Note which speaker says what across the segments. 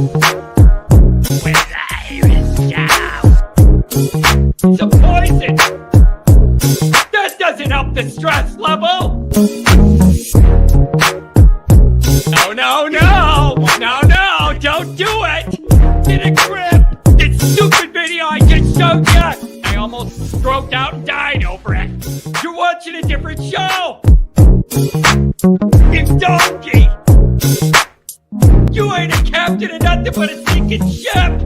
Speaker 1: It's a poison. That doesn't help the stress level. No, don't do it. Get a grip. This stupid video I just showed you. I almost stroked out and died over it. You're watching a different show. You donkey. You ain't a captain of nothing but a sinking ship.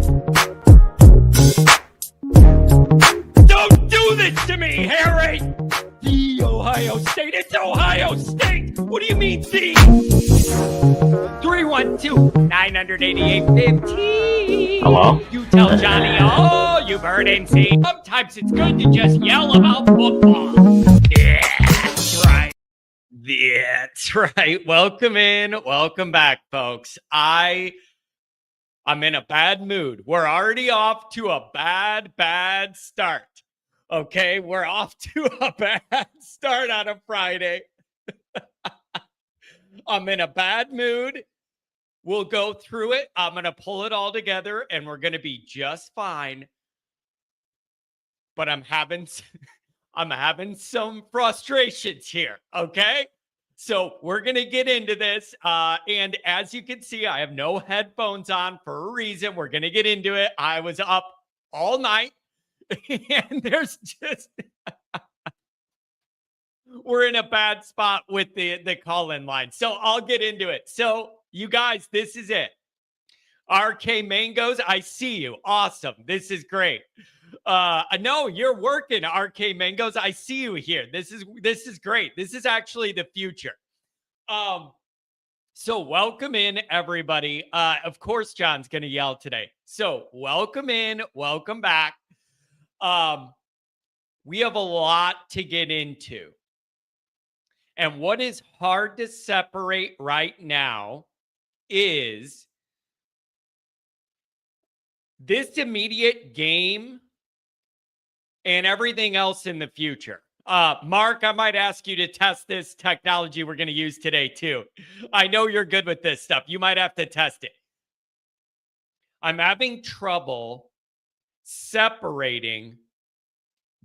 Speaker 1: Don't do this to me, Harry. The Ohio State. It's Ohio State. What do you mean, the? 312-988-15.
Speaker 2: Hello?
Speaker 1: You tell Johnny all you've heard and seen. Sometimes it's good to just yell about football. Yeah, that's right. That's right. Welcome in. Welcome back, folks. I'm in a bad mood. We're already off to a bad start. Okay, we're off to a bad start on a Friday. I'm in a bad mood. We'll go through it. I'm going to pull it all together, and we're going to be just fine. But I'm having some frustrations here, okay? So we're going to get into this. And as you can see, I have no headphones on for a reason. We're going to get into it. I was up all night, and there's just... we're in a bad spot with the call-in line. So I'll get into it. So you guys, this is it. RK Mangoes, I see you. Awesome. This is great. No, you're working, RK Mangoes. I see you here. This is great. This is actually the future. So welcome in, everybody. Of course, John's going to yell today. So welcome in. Welcome back. We have a lot to get into. And what is hard to separate right now is this immediate game and everything else in the future. Mark, I might ask you to test this technology we're going to use today, too. I know you're good with this stuff. You might have to test it. I'm having trouble separating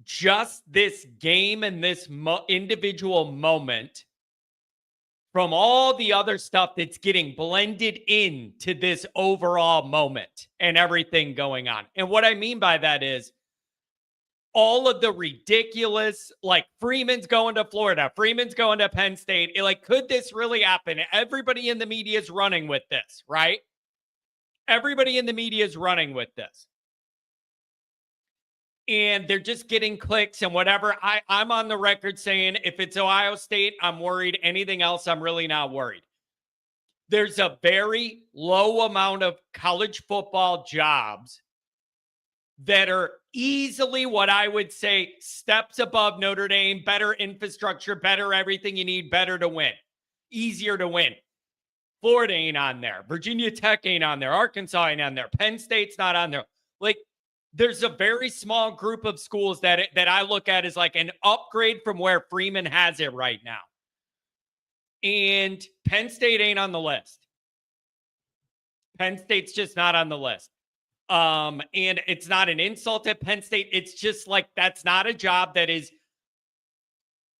Speaker 1: just this game and this individual moment from all the other stuff that's getting blended into this overall moment and everything going on. And what I mean by that is all of the ridiculous, like Freeman's going to Florida, Freeman's going to Penn State. Like, could this really happen? Everybody in the media is running with this, right? Everybody in the media is running with this. And they're just getting clicks and whatever. I'm on the record saying if it's Ohio State, I'm worried. Anything else, I'm really not worried. There's a very low amount of college football jobs that are easily what I would say steps above Notre Dame, better infrastructure, better everything you need, better to win, easier to win. Florida ain't on there. Virginia Tech ain't on there. Arkansas ain't on there. Penn State's not on there. Like, there's a very small group of schools that I look at as like an upgrade from where Freeman has it right now. And Penn State ain't on the list. Penn State's just not on the list. And it's not an insult at Penn State. It's just like that's not a job that is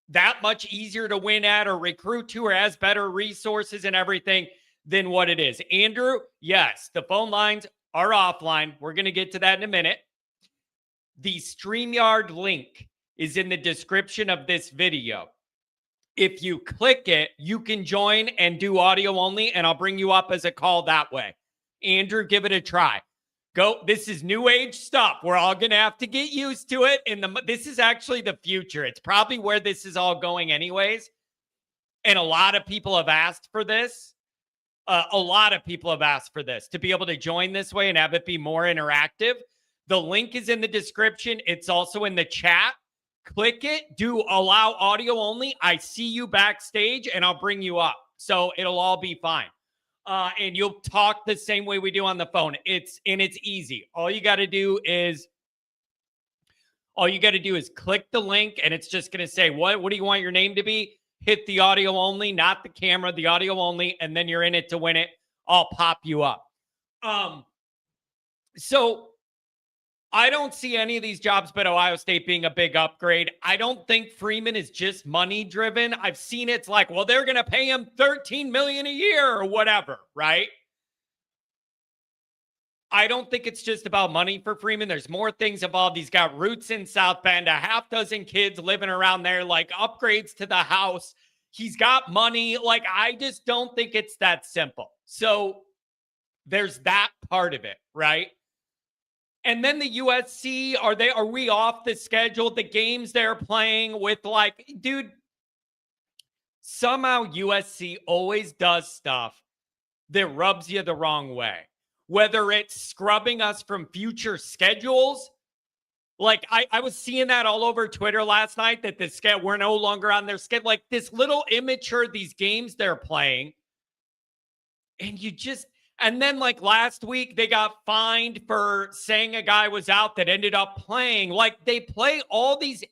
Speaker 1: that much easier to win at or recruit to or has better resources and everything than what it is. Andrew, yes, the phone lines are offline. We're going to get to that in a minute. The StreamYard link is in the description of this video. If you click it, you can join and do audio only, and I'll bring you up as a call that way. Andrew, give it a try. Go. This is new age stuff. We're all going to have to get used to it. And this is actually the future. It's probably where this is all going anyways. And a lot of people have asked for this. A lot of people have asked for this, to be able to join this way and have it be more interactive. The link is in the description. It's also in the chat. Click it. Do allow audio only. I see you backstage, and I'll bring you up. So it'll all be fine. And you'll talk the same way we do on the phone. It's easy. All you got to do is click the link, and it's just going to say, what do you want your name to be? Hit the audio only, not the camera, the audio only, and then you're in it to win it. I'll pop you up. So I don't see any of these jobs but Ohio State being a big upgrade. I don't think Freeman is just money driven. I've seen it's like, well, they're going to pay him $13 million a year or whatever, right? I don't think it's just about money for Freeman. There's more things involved. He's got roots in South Bend, a half dozen kids living around there, like upgrades to the house. He's got money. Like, I just don't think it's that simple. So there's that part of it, right? And then the USC, are we off the schedule? The games they're playing with, like, dude, somehow USC always does stuff that rubs you the wrong way. Whether it's scrubbing us from future schedules. Like, I was seeing that all over Twitter last night, that we're no longer on their schedule. Like, this little immature, these games they're playing. And then like last week, they got fined for saying a guy was out that ended up playing. Like, they play all these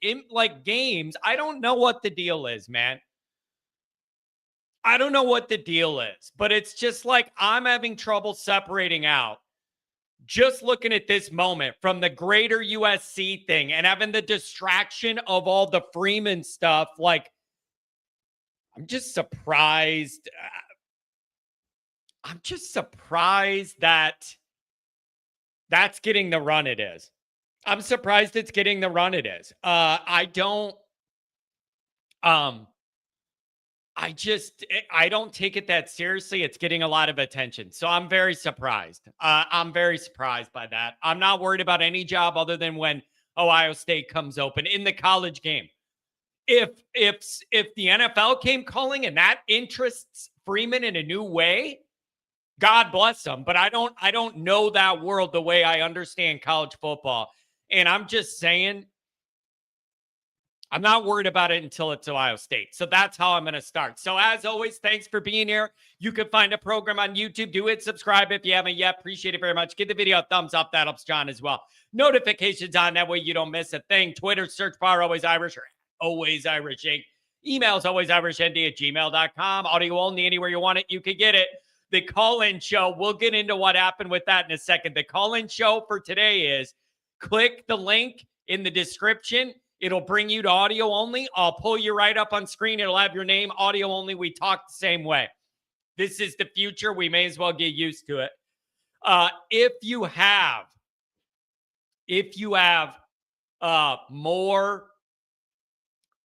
Speaker 1: games. I don't know what the deal is, man. I don't know what the deal is, but it's just like I'm having trouble separating out, just looking at this moment, from the greater USC thing and having the distraction of all the Freeman stuff. Like, I'm just surprised. I'm just surprised that that's getting the run it is. I'm surprised it's getting the run it is. I don't take it that seriously. It's getting a lot of attention. So I'm very surprised. I'm very surprised by that. I'm not worried about any job other than when Ohio State comes open in the college game. If the NFL came calling and that interests Freeman in a new way, God bless them. But I don't know that world the way I understand college football. And I'm just saying, I'm not worried about it until it's Ohio State. So that's how I'm going to start. So as always, thanks for being here. You can find a program on YouTube. Do it. Subscribe if you haven't yet. Appreciate it very much. Give the video a thumbs up. That helps John as well. Notifications on. That way you don't miss a thing. Twitter, search bar, Always Irish, or Always Irish Inc. Emails, alwaysirishnd@gmail.com. Audio only, anywhere you want it, you can get it. The call-in show, we'll get into what happened with that in a second. The call-in show for today is click the link in the description. It'll bring you to audio only. I'll pull you right up on screen. It'll have your name, audio only. We talk the same way. This is the future. We may as well get used to it. If you have more,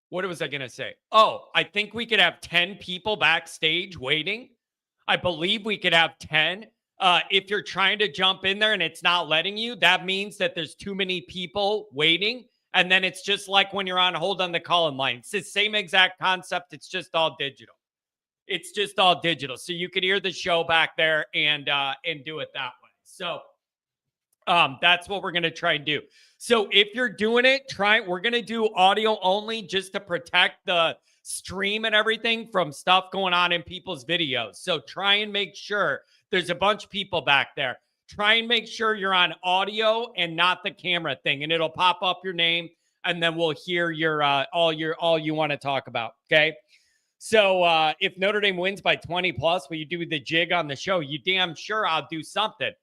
Speaker 1: what was I going to say? Oh, I think we could have 10 people backstage waiting. I believe we could have 10. If you're trying to jump in there and it's not letting you, that means that there's too many people waiting. And then it's just like when you're on hold on the call-in line. It's the same exact concept. It's just all digital. It's just all digital. So you could hear the show back there and do it that way. So that's what we're going to try and do. So if you're doing it, we're going to do audio only just to protect the stream and everything from stuff going on in people's videos. So try and make sure there's a bunch of people back there. Try and make sure you're on audio and not the camera thing, and it'll pop up your name, and then we'll hear your all you want to talk about. Okay. So if Notre Dame wins by 20 plus, will you do the jig on the show? You damn sure I'll do something.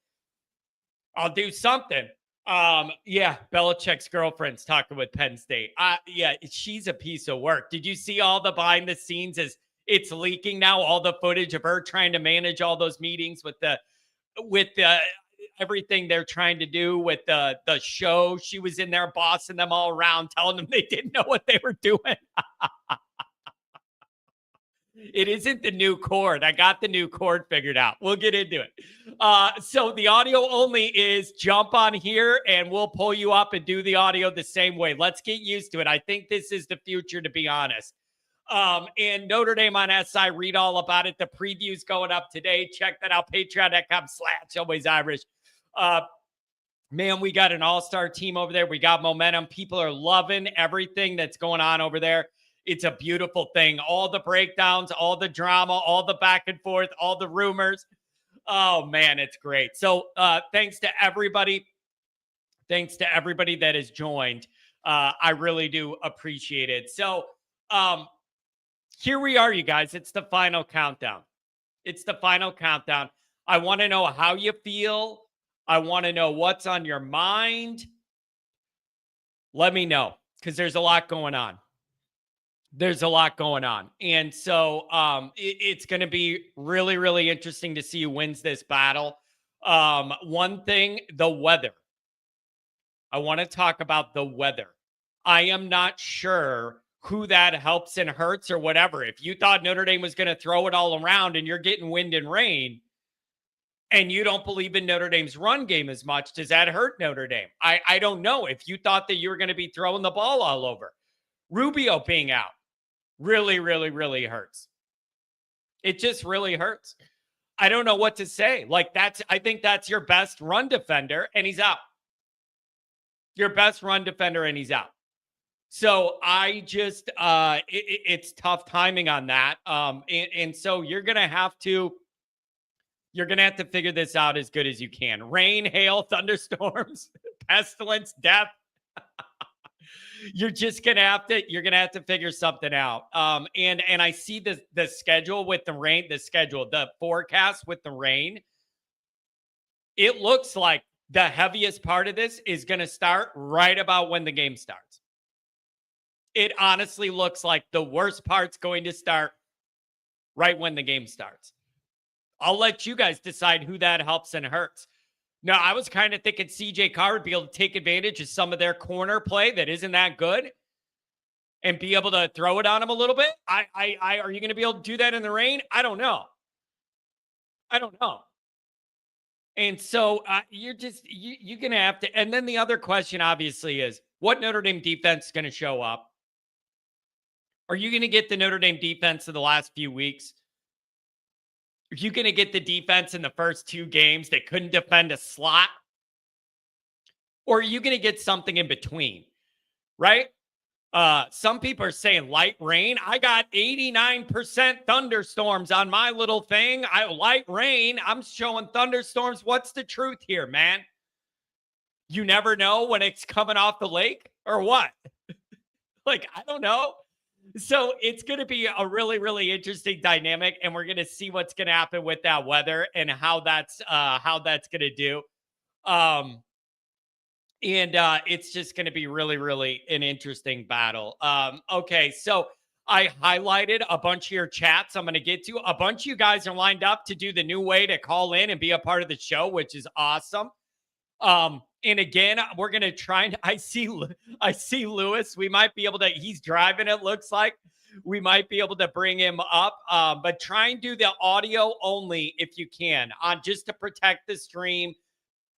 Speaker 1: Yeah, Belichick's girlfriend's talking with Penn State. Yeah, she's a piece of work. Did you see all the behind the scenes as it's leaking now? All the footage of her trying to manage all those meetings with everything they're trying to do with the show. She was in there bossing them all around, telling them they didn't know what they were doing. It isn't the new chord. I got the new chord figured out. We'll get into it. So the audio only is jump on here and we'll pull you up and do the audio the same way. Let's get used to it. I think this is the future, to be honest. And Notre Dame on SI, read all about it. The preview's going up today. Check that out. Patreon.com/alwaysirish. Man, we got an all-star team over there. We got momentum. People are loving everything that's going on over there. It's a beautiful thing. All the breakdowns, all the drama, all the back and forth, all the rumors. Oh, man, it's great. So thanks to everybody. Thanks to everybody that has joined. I really do appreciate it. So here we are, you guys. It's the final countdown. I want to know how you feel. I want to know what's on your mind. Let me know, because there's a lot going on. There's a lot going on. And so it's going to be really, really interesting to see who wins this battle. One thing, the weather. I want to talk about the weather. I am not sure who that helps and hurts or whatever. If you thought Notre Dame was going to throw it all around and you're getting wind and rain and you don't believe in Notre Dame's run game as much, does that hurt Notre Dame? I don't know. If you thought that you were going to be throwing the ball all over, Rubio being out really, really, really hurts. It just really hurts. I don't know what to say. Like, I think that's your best run defender, and he's out. Your best run defender, and he's out. So I just, it's tough timing on that. And so you're going to have to figure this out as good as you can. Rain, hail, thunderstorms, pestilence, death. You're going to have to figure something out. And I see the schedule with the rain, the forecast with the rain. It looks like the heaviest part of this is going to start right about when the game starts. It honestly looks like the worst part's going to start right when the game starts. I'll let you guys decide who that helps and hurts. Now, I was kind of thinking CJ Carr would be able to take advantage of some of their corner play that isn't that good and be able to throw it on him a little bit. Are you going to be able to do that in the rain? I don't know. And so you're going to have to. And then the other question, obviously, is what Notre Dame defense is going to show up? Are you going to get the Notre Dame defense of the last few weeks? Are you going to get the defense in the first two games that couldn't defend a slot? Or are you going to get something in between? Right? Some people are saying light rain. I got 89% thunderstorms on my little thing. Light rain. I'm showing thunderstorms. What's the truth here, man? You never know when it's coming off the lake or what? Like, I don't know. So it's going to be a really, really interesting dynamic, and we're going to see what's going to happen with that weather and how that's going to do. It's just going to be really, really an interesting battle. Okay, so I highlighted a bunch of your chats I'm going to get to. A bunch of you guys are lined up to do the new way to call in and be a part of the show, which is awesome. And again, we're going to try and I see Lewis. We might be able to, he's driving, it looks like. We might be able to bring him up, but try and do the audio only if you can, just to protect the stream.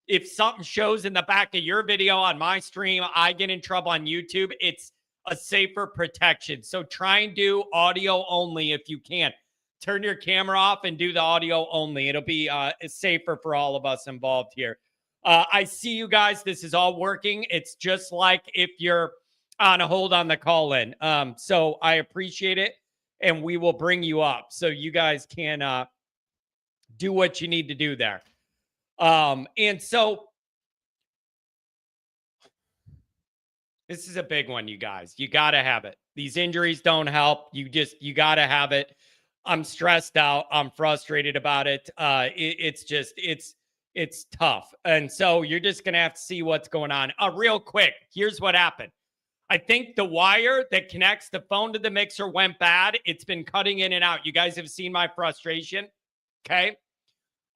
Speaker 1: If something shows in the back of your video on my stream, I get in trouble on YouTube. It's a safer protection. So try and do audio only if you can. Turn your camera off and do the audio only. It'll be safer for all of us involved here. I see you guys. This is all working. It's just like if you're on a hold on the call in. So I appreciate it, and we will bring you up so you guys can do what you need to do there. And so this is a big one, you guys. You got to have it. These injuries don't help. You got to have it. I'm stressed out. I'm frustrated about it. It's tough. And so you're just going to have to see what's going on. Real quick, here's what happened. I think the wire that connects the phone to the mixer went bad. It's been cutting in and out. You guys have seen my frustration. Okay.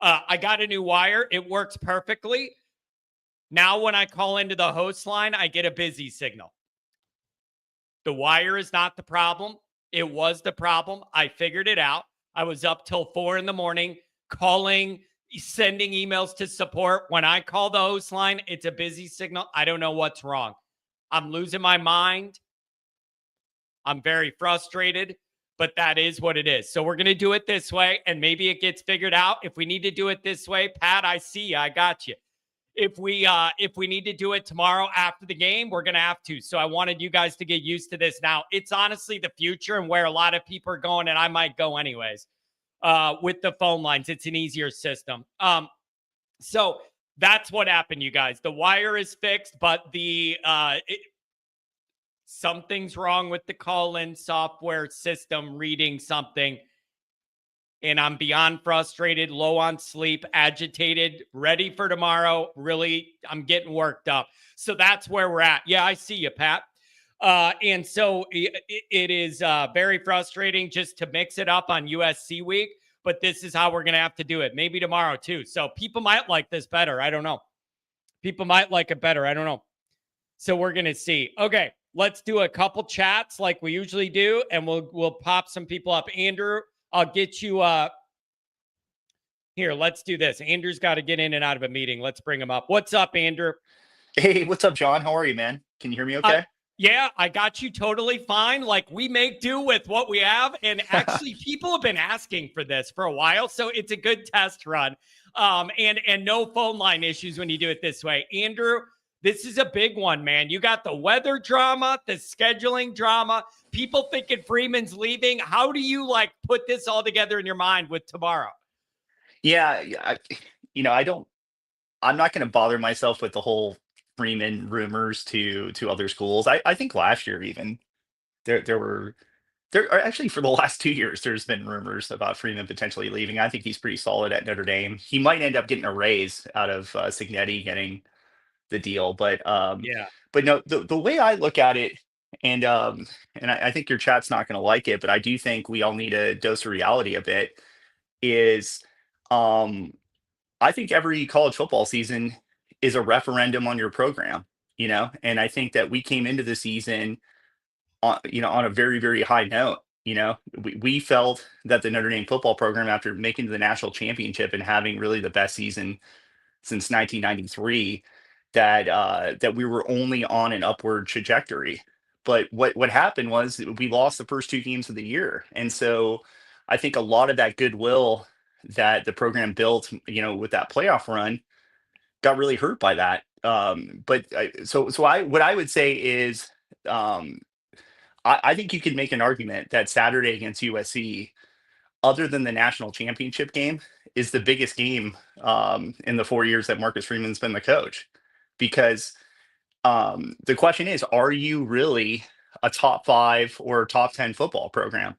Speaker 1: I got a new wire. It works perfectly. Now, when I call into the host line, I get a busy signal. The wire is not the problem. It was the problem. I figured it out. I was up till 4 a.m. calling, sending emails to support. When I call the host line, it's a busy signal. I don't know what's wrong. I'm losing my mind. I'm very frustrated, but that is what it is. So we're going to do it this way, and maybe it gets figured out. If we need to do it this way, Pat, I see you. I got you. If we need to do it tomorrow after the game, we're going to have to. So I wanted you guys to get used to this now. It's honestly the future and where a lot of people are going, and I might go anyways. With the phone lines, it's an easier system. So that's what happened, you guys. The wire is fixed, but something's wrong with the call-in software system reading something. and I'm beyond frustrated, low on sleep, agitated, ready for tomorrow. Really, I'm getting worked up. So that's where we're at. Yeah, I see you, Pat. And so it is very frustrating just to mix it up on USC week, but this is how we're going to have to do it. Maybe tomorrow too. So people might like this better. I don't know. People might like it better. I don't know. So we're going to see. Okay, let's do a couple chats like we usually do, and we'll pop some people up. Andrew, I'll get you here. Let's do this. Andrew's got to get in and out of a meeting. Let's bring him up. What's up, Andrew?
Speaker 2: Hey, what's up, John? How are you, man? Can you hear me okay?
Speaker 1: Yeah, I got you totally fine. Like, we make do with what we have. And actually, people have been asking for this for a while. So it's a good test run. And no phone line issues when you do it this way. Andrew, this is a big one, man. You got the weather drama, the scheduling drama, people thinking Freeman's leaving. How do you like put this all together in your mind with tomorrow?
Speaker 2: Yeah, I'm not going to bother myself with the whole Freeman rumors to other schools. I think last year even there are actually for the last 2 years there's been rumors about Freeman potentially leaving. I think he's pretty solid at Notre Dame. He might end up getting a raise out of Signetti getting the deal,
Speaker 1: Yeah.
Speaker 2: but no, the way I look at it, and I think your chat's not going to like it, but I do think we all need a dose of reality a bit. Is um I think every college football season is a referendum on your program, and I think that we came into the season on a very, very high note. We felt that the Notre Dame football program, after making the national championship and having really the best season since 1993, that we were only on an upward trajectory. But what happened was we lost the first two games of the year, and so I think a lot of that goodwill that the program built, with that playoff run, got really hurt by that. What I would say is, um, I think you could make an argument that Saturday against USC, other than the national championship game, is the biggest game in the 4 years that Marcus Freeman's been the coach. Because the question is, are you really a top five or top 10 football program?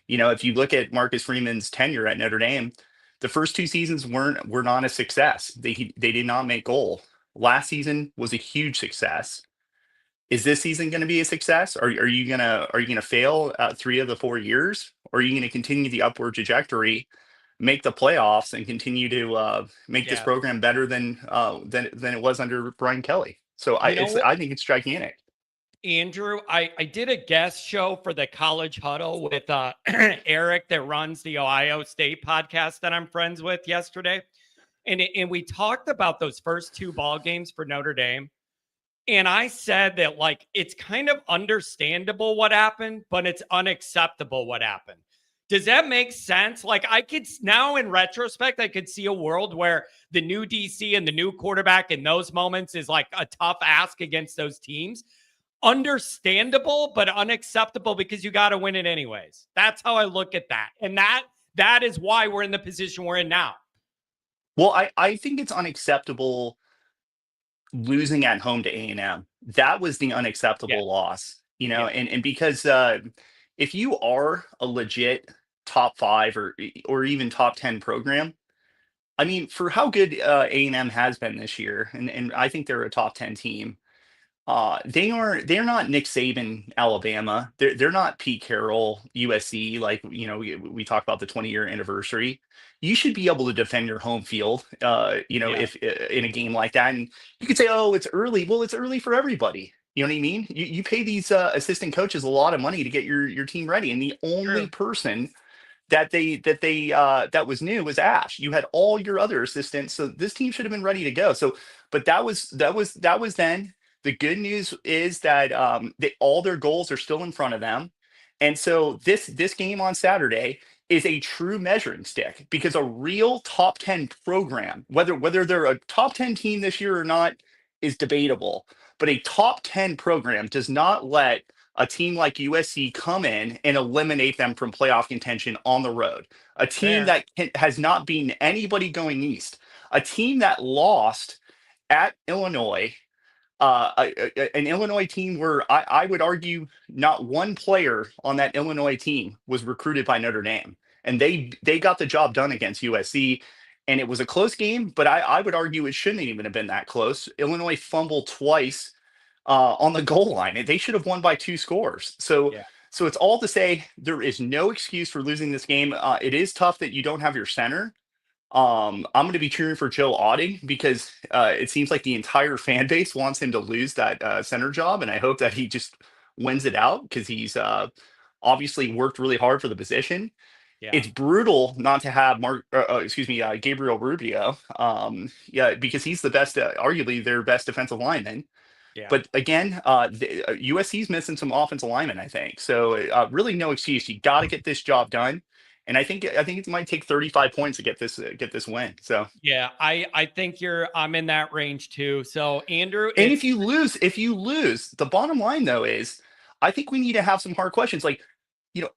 Speaker 2: If you look at Marcus Freeman's tenure at Notre Dame, the first two seasons were not a success. They did not make goal. Last season was a huge success. Is this season going to be a success? Are you gonna fail 3 of the 4 years, or are you going to continue the upward trajectory, make the playoffs, and continue to make this
Speaker 1: Yeah.
Speaker 2: program better than it was under Brian Kelly? So
Speaker 1: You know what,
Speaker 2: I think it's gigantic.
Speaker 1: Andrew, I did a guest show for the College Huddle with Eric that runs the Ohio State podcast that I'm friends with yesterday. And we talked about those first two ball games for Notre Dame. And I said that, like, it's kind of understandable what happened, but it's unacceptable what happened. Does that make sense? Like, I could now, in retrospect, I could see a world where the new DC and the new quarterback in those moments is like a tough ask against those teams. Understandable, but unacceptable because you got to win it anyways. That's how I look at that. And that is why we're in the position we're in now.
Speaker 2: Well, I think it's unacceptable losing at home to A&M. That was the
Speaker 1: Yeah.
Speaker 2: unacceptable loss,
Speaker 1: Yeah.
Speaker 2: and because if you are a legit top five or even top 10 program, I mean, for how good A&M has been this year, and I think they're a top 10 team. They're not Nick Saban, Alabama. They're not Pete Carroll, USC. Like, we talk about the 20-year anniversary. You should be able to defend your home field.
Speaker 1: Yeah.
Speaker 2: If in a game like that, and you could say, "Oh, it's early." Well, it's early for everybody. You know what I mean? You pay these assistant coaches a lot of money to get your team ready, and the only
Speaker 1: True.
Speaker 2: person that was new was Ash. You had all your other assistants, so this team should have been ready to go. So, but that was then. The good news is that all their goals are still in front of them, and so this game on Saturday is a true measuring stick, because a real top 10 program, whether they're a top 10 team this year or not, is debatable. But a top 10 program does not let a team like USC come in and eliminate them from playoff contention on the road. A team
Speaker 1: Fair.
Speaker 2: that has not beaten anybody going east. A team that lost at Illinois, an Illinois team where I would argue not one player on that Illinois team was recruited by Notre Dame. and they got the job done against USC. And it was a close game, but I would argue it shouldn't even have been that close. Illinois fumbled twice on the goal line. They should have won by 2 scores. So
Speaker 1: Yeah.
Speaker 2: so it's all to say there is no excuse for losing this game. It is tough that you don't have your center. I'm going to be cheering for Joe Otting because it seems like the entire fan base wants him to lose that center job, and I hope that he just wins it out because he's obviously worked really hard for the position.
Speaker 1: Yeah.
Speaker 2: It's brutal not to have Gabriel Rubio, yeah, because he's the best, arguably their best defensive lineman.
Speaker 1: Yeah.
Speaker 2: But again, USC's missing some offensive linemen, I think. So really, no excuse. You got to get this job done, and I think it might take 35 points to get this win. So
Speaker 1: Yeah, I think I'm in that range too. So Andrew,
Speaker 2: and if you lose, the bottom line though is, I think we need to have some hard questions. Like,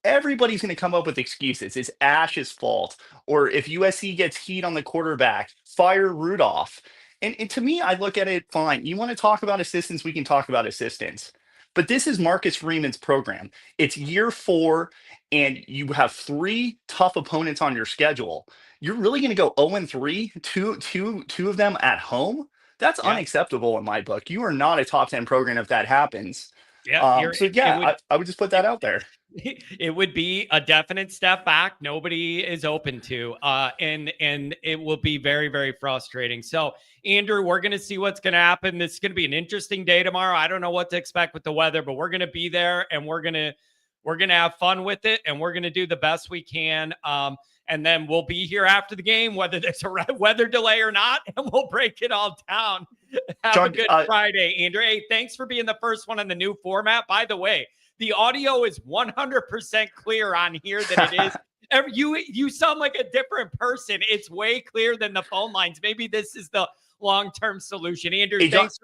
Speaker 2: everybody's going to come up with excuses. It's Ash's fault, or if USC gets heat on the quarterback, fire Rudolph. And to me, I look at it fine. You want to talk about assistants, we can talk about assistants. But this is Marcus Freeman's program. It's year 4, and you have 3 tough opponents on your schedule. You're really going to go 0-3, two of them at home? That's unacceptable in my book. You are not a top 10 program if that happens.
Speaker 1: Yeah,
Speaker 2: So yeah, I would just put that out there.
Speaker 1: It would be a definite step back. Nobody is open to, and it will be very, very frustrating. So, Andrew, we're going to see what's going to happen. This is going to be an interesting day tomorrow. I don't know what to expect with the weather, but we're going to be there, and we're going to have fun with it, and we're going to do the best we can. And then we'll be here after the game, whether there's a weather delay or not, and we'll break it all down. Have a good Friday, Andrew. Hey, thanks for being the first one on the new format. By the way, the audio is 100% clear on here that it is. You sound like a different person. It's way clearer than the phone lines. Maybe this is the long-term solution. Andrew,
Speaker 2: hey,
Speaker 1: thanks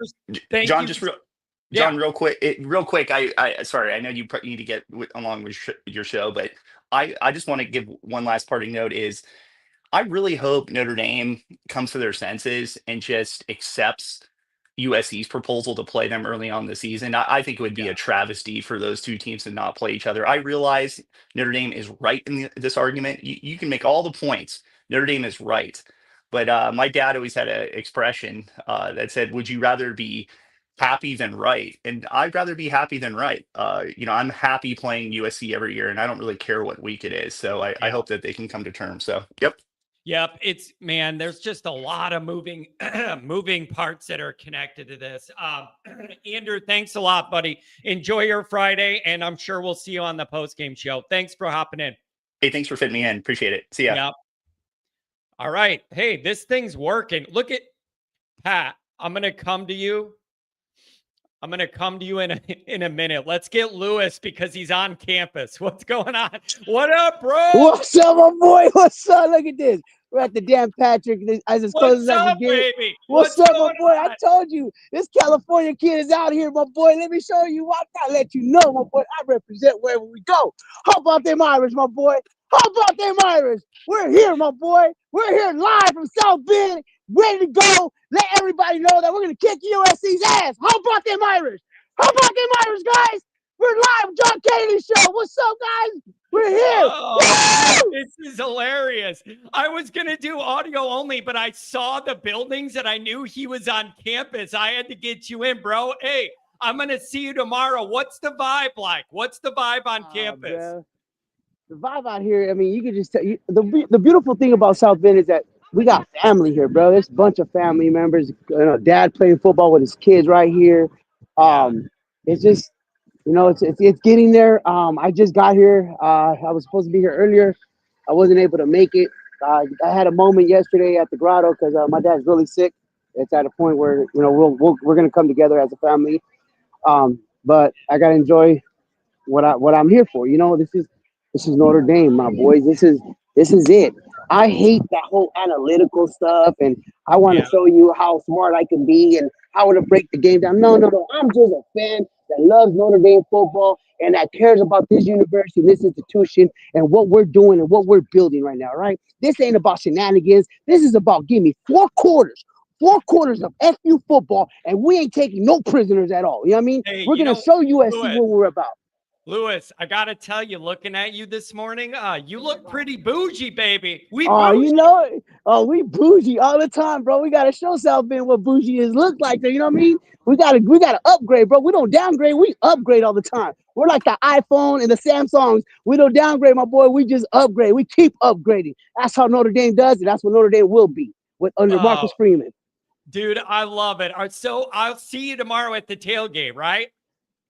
Speaker 1: for
Speaker 2: John, real quick. I sorry, I know you need to get along with your show, but I just want to give one last parting note is I really hope Notre Dame comes to their senses and just accepts USC's proposal to play them early on in the season. I think it would be a travesty for those two teams to not play each other. I realize Notre Dame is right in this argument. You can make all the points. Notre Dame is right. But my dad always had an expression that said, would you rather be happy than right? And I'd rather be happy than right. I'm happy playing USC every year, and I don't really care what week it is. So I hope that they can come to terms. So, yep.
Speaker 1: Yep. There's just a lot of moving parts that are connected to this. Andrew, thanks a lot, buddy. Enjoy your Friday, and I'm sure we'll see you on the post-game show. Thanks for hopping in.
Speaker 2: Hey, thanks for fitting me in. Appreciate it. See ya.
Speaker 1: Yep. All right. Hey, this thing's working. Look at Pat. I'm going to come to you in a minute. Let's get Lewis because he's on campus. What's going on? What up, bro?
Speaker 3: What's up, my boy? What's up? Look at this. We're at the Dan Patrick. As close as I can get.
Speaker 1: Baby?
Speaker 3: What's up, my boy? I told you this California kid is out here, my boy. Let me show you. I gotta let you know, my boy. I represent wherever we go. How about them Irish, my boy? How about them Irish? We're here, my boy. We're here live from South Bend, ready to go. Let everybody know that we're gonna kick USC's ass. How about them Irish? How about them Irish, guys? We're live, John Kennedy Show. What's up, guys? We're here.
Speaker 1: Oh, this is hilarious. I was going to do audio only, but I saw the buildings and I knew he was on campus. I had to get you in, bro. Hey, I'm going to see you tomorrow. What's the vibe like? What's the vibe on campus?
Speaker 3: Bro. The vibe out here, I mean, you can just tell you, the beautiful thing about South Bend is that we got family here, bro. There's a bunch of family members. Dad playing football with his kids right here. It's just, it's getting there. I just got here. I was supposed to be here earlier. I wasn't able to make it. I had a moment yesterday at the grotto because my dad's really sick. It's at a point where we're gonna come together as a family. But I gotta enjoy what I'm here for. This is Notre Dame, my boys. This is it. I hate that whole analytical stuff, and I want to show you how smart I can be and how to break the game down. No. I'm just a fan that loves Notre Dame football and that cares about this university, this institution, and what we're doing and what we're building right now, right? This ain't about shenanigans. This is about give me 4 quarters of FU football, and we ain't taking no prisoners at all. You know what I mean?
Speaker 1: Hey,
Speaker 3: we're going to show USC what we're about.
Speaker 1: Lewis, I got to tell you, looking at you this morning, you look pretty bougie, baby. We
Speaker 3: Oh,
Speaker 1: bougie.
Speaker 3: you know it. Oh, we bougie all the time, bro. We gotta show South Bend what bougie is look like. You know what I mean? We gotta upgrade, bro. We don't downgrade. We upgrade all the time. We're like the iPhone and the Samsungs. We don't downgrade, my boy. We just upgrade. We keep upgrading. That's how Notre Dame does it. That's what Notre Dame will be under
Speaker 1: Oh,
Speaker 3: Marcus Freeman.
Speaker 1: dude, I love it. All right, so I'll see you tomorrow at the tailgate, right?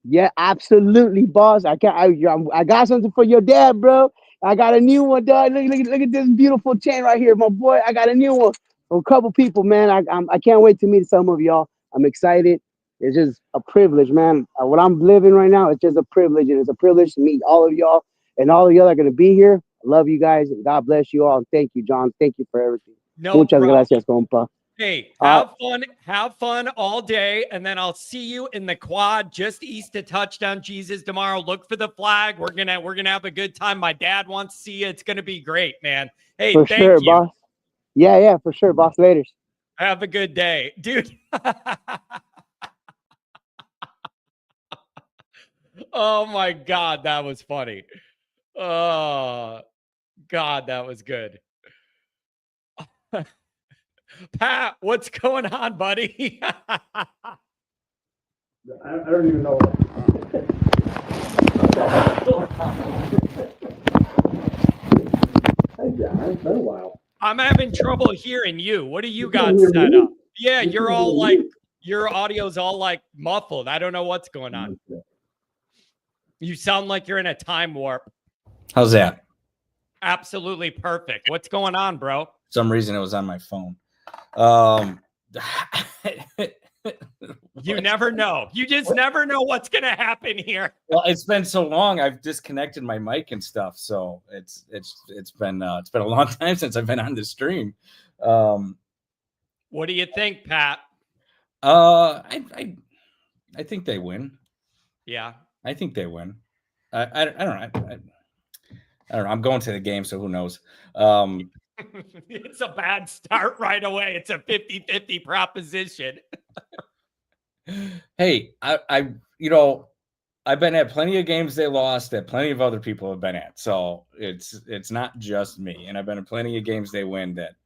Speaker 3: Yeah, absolutely, boss. I got something for your dad, bro. I got a new one, dog. Look at this beautiful chain right here, my boy. I got a new one for a couple people, man. I can't wait to meet some of y'all. I'm excited. It's just a privilege, man. What I'm living right now, it's just a privilege, and it's a privilege to meet all of y'all, and all of y'all are gonna be here. I love you guys, and God bless you all. And thank you, John. Thank you for everything.
Speaker 1: No
Speaker 3: Muchas
Speaker 1: problem.
Speaker 3: gracias, compa.
Speaker 1: Hey,
Speaker 3: Uh,
Speaker 1: have fun all day, and then I'll see you in the quad just east of Touchdown Jesus tomorrow. Look for the flag. We're gonna have a good time. My dad wants to see you. It's gonna be great, man. Hey,
Speaker 3: for
Speaker 1: thank
Speaker 3: sure,
Speaker 1: you.
Speaker 3: boss. Yeah, for sure, boss. Later.
Speaker 1: Have a good day, dude. Oh my God, that was funny. Oh God, that was good. Pat, what's going on, buddy?
Speaker 4: I don't even know. Hey, John, it's been a while.
Speaker 1: I'm having trouble hearing you. What do you got
Speaker 4: can't hear
Speaker 1: set
Speaker 4: me?
Speaker 1: up? Yeah,
Speaker 4: You
Speaker 1: you're
Speaker 4: can't
Speaker 1: all
Speaker 4: hear
Speaker 1: like,
Speaker 4: me?
Speaker 1: your audio's all like muffled. I don't know what's going on. You sound like you're in a time warp.
Speaker 5: How's that?
Speaker 1: Absolutely perfect. What's going on, bro?
Speaker 5: For some reason it was on my phone.
Speaker 1: You never know. You just never know what's going to happen here.
Speaker 5: Well, it's been so long. I've disconnected my mic and stuff, so it's been a long time since I've been on the stream.
Speaker 1: What do you think, Pat?
Speaker 5: I think they win.
Speaker 1: Yeah.
Speaker 5: I think they win. I don't know. I don't know. I'm going to the game, so who knows?
Speaker 1: It's a bad start right away. It's a 50-50 proposition.
Speaker 5: Hey, I've been at plenty of games they lost that plenty of other people have been at. So it's not just me. And I've been at plenty of games they win that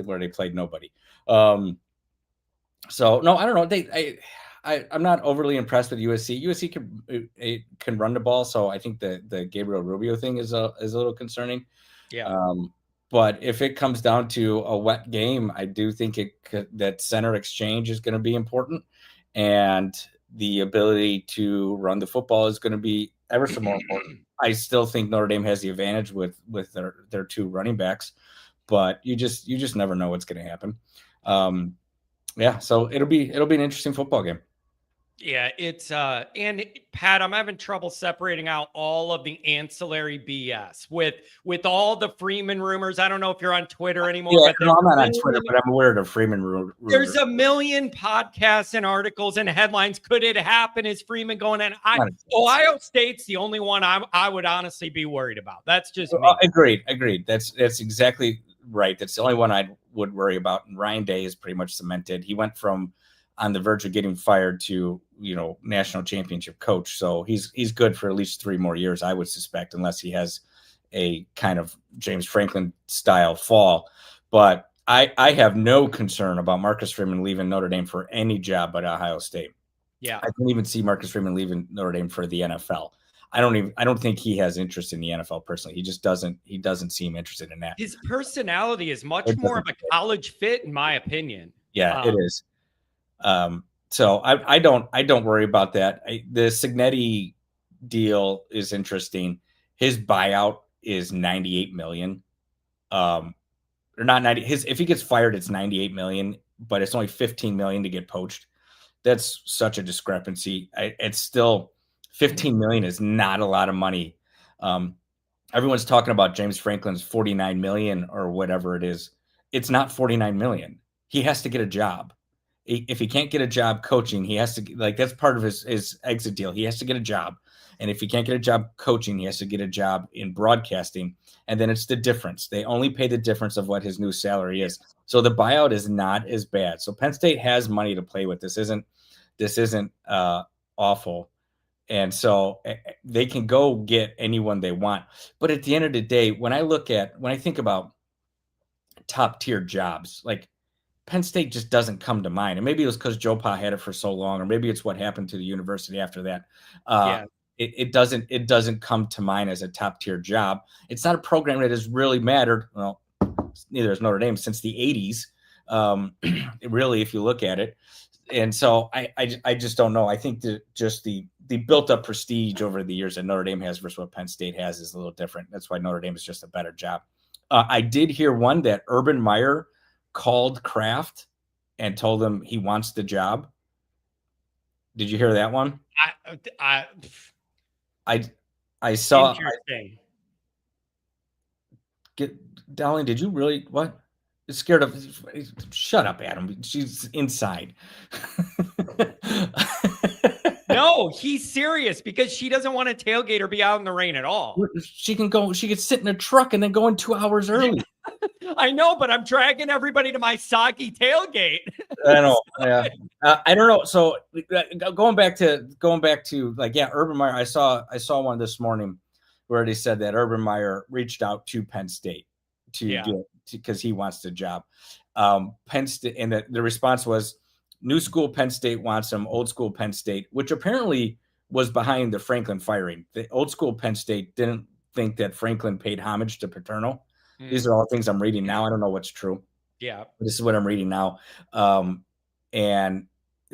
Speaker 5: where they played nobody. So no, I don't know. I'm not overly impressed with USC. USC can run the ball, so I think the Gabriel Rubio thing is a little concerning.
Speaker 1: Yeah.
Speaker 5: But if it comes down to a wet game, I do think that center exchange is going to be important, and the ability to run the football is going to be ever so more important. I still think Notre Dame has the advantage with their two running backs, but you just never know what's going to happen. Yeah, so it'll be an interesting football game.
Speaker 1: Yeah, it's and Pat, I'm having trouble separating out all of the ancillary BS with all the Freeman rumors. I don't know if you're on Twitter anymore.
Speaker 5: Yeah,
Speaker 1: but
Speaker 5: no, I'm not on Twitter, but I'm aware of the Freeman rumor.
Speaker 1: There's a million podcasts and articles and headlines. Could it happen? Is Freeman going in? Ohio State's the only one I would honestly be worried about. That's just me.
Speaker 5: Agreed. That's exactly right. That's the only one I would worry about. And Ryan Day is pretty much cemented. He went from on the verge of getting fired to, national championship coach. So he's good for at least 3 more years, I would suspect, unless he has a kind of James Franklin style fall. But I have no concern about Marcus Freeman leaving Notre Dame for any job at Ohio State.
Speaker 1: Yeah.
Speaker 5: I can even see Marcus Freeman leaving Notre Dame for the NFL. I don't think he has interest in the NFL personally. He just doesn't seem interested in that.
Speaker 1: His personality is much more of a college fit, in my opinion.
Speaker 5: Yeah, it is. So I don't worry about that. The Cignetti deal is interesting. His buyout is $98 million. Or not 90. If he gets fired, it's $98 million, but it's only $15 million to get poached. That's such a discrepancy. It's still $15 million is not a lot of money. Everyone's talking about James Franklin's $49 million or whatever it is. It's not $49 million. He has to get a job. If he can't get a job coaching, he has to, that's part of his exit deal. He has to get a job. And if he can't get a job coaching, he has to get a job in broadcasting. And then it's the difference. They only pay the difference of what his new salary is. So the buyout is not as bad. So Penn State has money to play with. This isn't awful. And so they can go get anyone they want. But at the end of the day, when I think about top tier jobs, like Penn State just doesn't come to mind. And maybe it was because Joe Pa had it for so long, or maybe it's what happened to the university after that.
Speaker 1: Yeah.
Speaker 5: It doesn't come to mind as a top tier job. It's not a program that has really mattered. Well, neither has Notre Dame since the 80s. Really, if you look at it. And so I just don't know. I think that just the built up prestige over the years that Notre Dame has versus what Penn State has is a little different. That's why Notre Dame is just a better job. I did hear one that Urban Meyer called Kraft and told him he wants the job. Did you hear that one? I saw.
Speaker 1: Interesting.
Speaker 5: Darling, did you really what? Scared of? Shut up, Adam. She's inside.
Speaker 1: No, he's serious because she doesn't want to tailgate or be out in the rain at all.
Speaker 5: She could sit in a truck and then go in 2 hours early.
Speaker 1: I know, but I'm dragging everybody to my soggy tailgate.
Speaker 5: I know. Yeah. I don't know. So going back to like, yeah, Urban Meyer, I saw one this morning where they said that Urban Meyer reached out to Penn State because he wants the job. Penn State, and the response was, new school Penn State wants him, old school Penn State, which apparently was behind the Franklin firing. The old school Penn State didn't think that Franklin paid homage to Paterno. These are all things I'm reading now. I don't know what's true.
Speaker 1: Yeah.
Speaker 5: This is what I'm reading now. And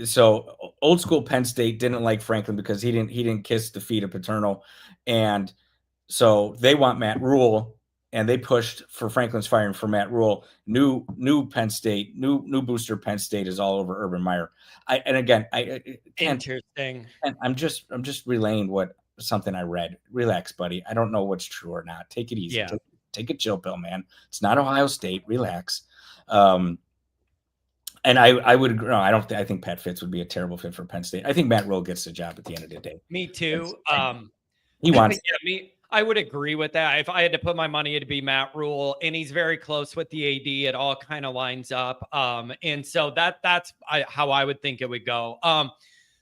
Speaker 5: so old school Penn State didn't like Franklin because he didn't kiss the feet of Paterno. And so they want Matt Rule, and they pushed for Franklin's firing for Matt Rule. New Penn State, new booster Penn State is all over Urban Meyer.
Speaker 1: Interesting.
Speaker 5: And I'm just relaying something I read. Relax, buddy. I don't know what's true or not. Take it easy.
Speaker 1: Yeah.
Speaker 5: Take a chill pill, man. It's not Ohio State. Relax. And I would agree. No, I think Pat Fitz would be a terrible fit for Penn State. I think Matt Rule gets the job at the end of the day.
Speaker 1: Me too.
Speaker 5: He wants.
Speaker 1: I would agree with that. If I had to put my money, it'd be Matt Rule, and he's very close with the AD. It all kind of lines up. And so that's how I would think it would go.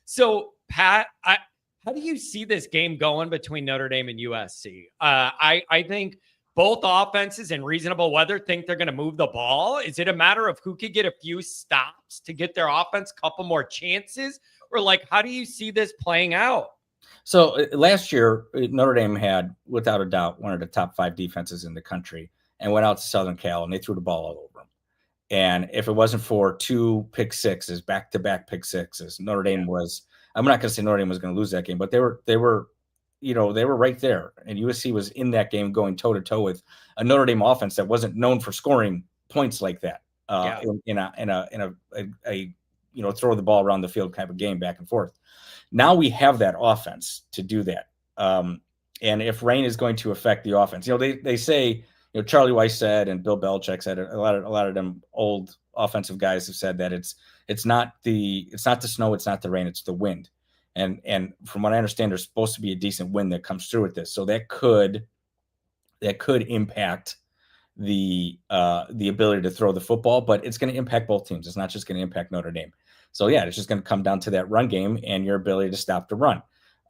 Speaker 1: So Pat, how do you see this game going between Notre Dame and USC? I think both offenses in reasonable weather think they're going to move the ball. Is it a matter of who could get a few stops to get their offense a couple more chances? Or like, how do you see this playing out?
Speaker 5: So last year, Notre Dame had, without a doubt, one of the top 5 defenses in the country, and went out to Southern Cal, and they threw the ball all over them. And if it wasn't for 2 pick sixes, back-to-back pick sixes, Notre Dame was, I'm not going to say Notre Dame was going to lose that game, but they were right there. And USC was in that game going toe-to-toe with a Notre Dame offense that wasn't known for scoring points like that in a throw the ball around the field kind of game back and forth. Now we have that offense to do that. And if rain is going to affect the offense, they say, Charlie Weiss said, and Bill Belichick said, a lot of them old offensive guys have said that it's not the snow, it's not the rain, it's the wind. And from what I understand, there's supposed to be a decent wind that comes through with this. So that could impact the ability to throw the football, but it's going to impact both teams. It's not just going to impact Notre Dame. So yeah, it's just going to come down to that run game and your ability to stop the run.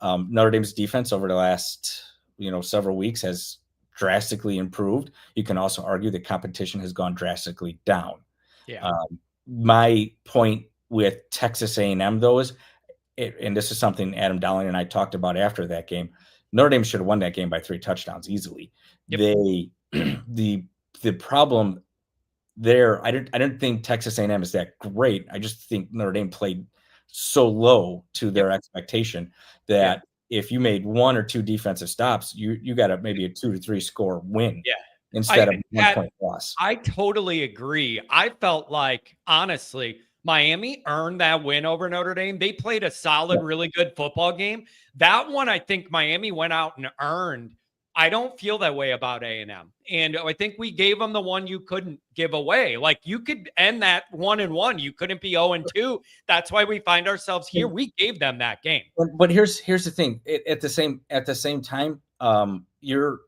Speaker 5: Notre Dame's defense over the last, several weeks has drastically improved. You can also argue that competition has gone drastically down.
Speaker 1: Yeah.
Speaker 5: My point with Texas A&M though is, and this is something Adam Dowling and I talked about after that game, Notre Dame should have won that game by 3 touchdowns easily. Yep. The problem there, I didn't think Texas A&M is that great. I just think Notre Dame played so low to their expectation that if you made 1 or 2 defensive stops, you got maybe a 2 to 3 score win. Yeah. Instead of 1 point loss.
Speaker 1: I totally agree. I felt like, honestly, Miami earned that win over Notre Dame. They played a solid, really good football game. That one, I think Miami went out and earned. I don't feel that way about A&M. And I think we gave them the one you couldn't give away. Like, you could end that 1-1. You couldn't be 0-2. That's why we find ourselves here. We gave them that game.
Speaker 5: But here's the thing. At the same time, your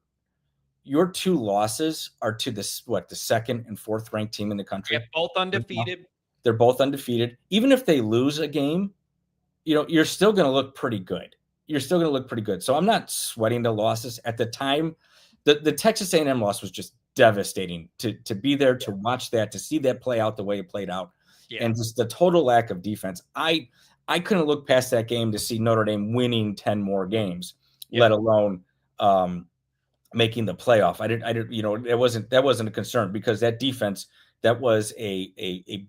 Speaker 5: 2 losses are to the 2nd and 4th ranked team in the country.
Speaker 1: Yeah, both undefeated.
Speaker 5: They're both undefeated. Even if they lose a game, you're still going to look pretty good. you're still going to look pretty good. So I'm not sweating the losses. At the time, the Texas A&M loss was just devastating to be there, to watch that, to see that play out the way it played out, and just the total lack of defense. I couldn't look past that game to see Notre Dame winning 10 more games, let alone making the playoff. I didn't, that wasn't a concern, because that defense, that was a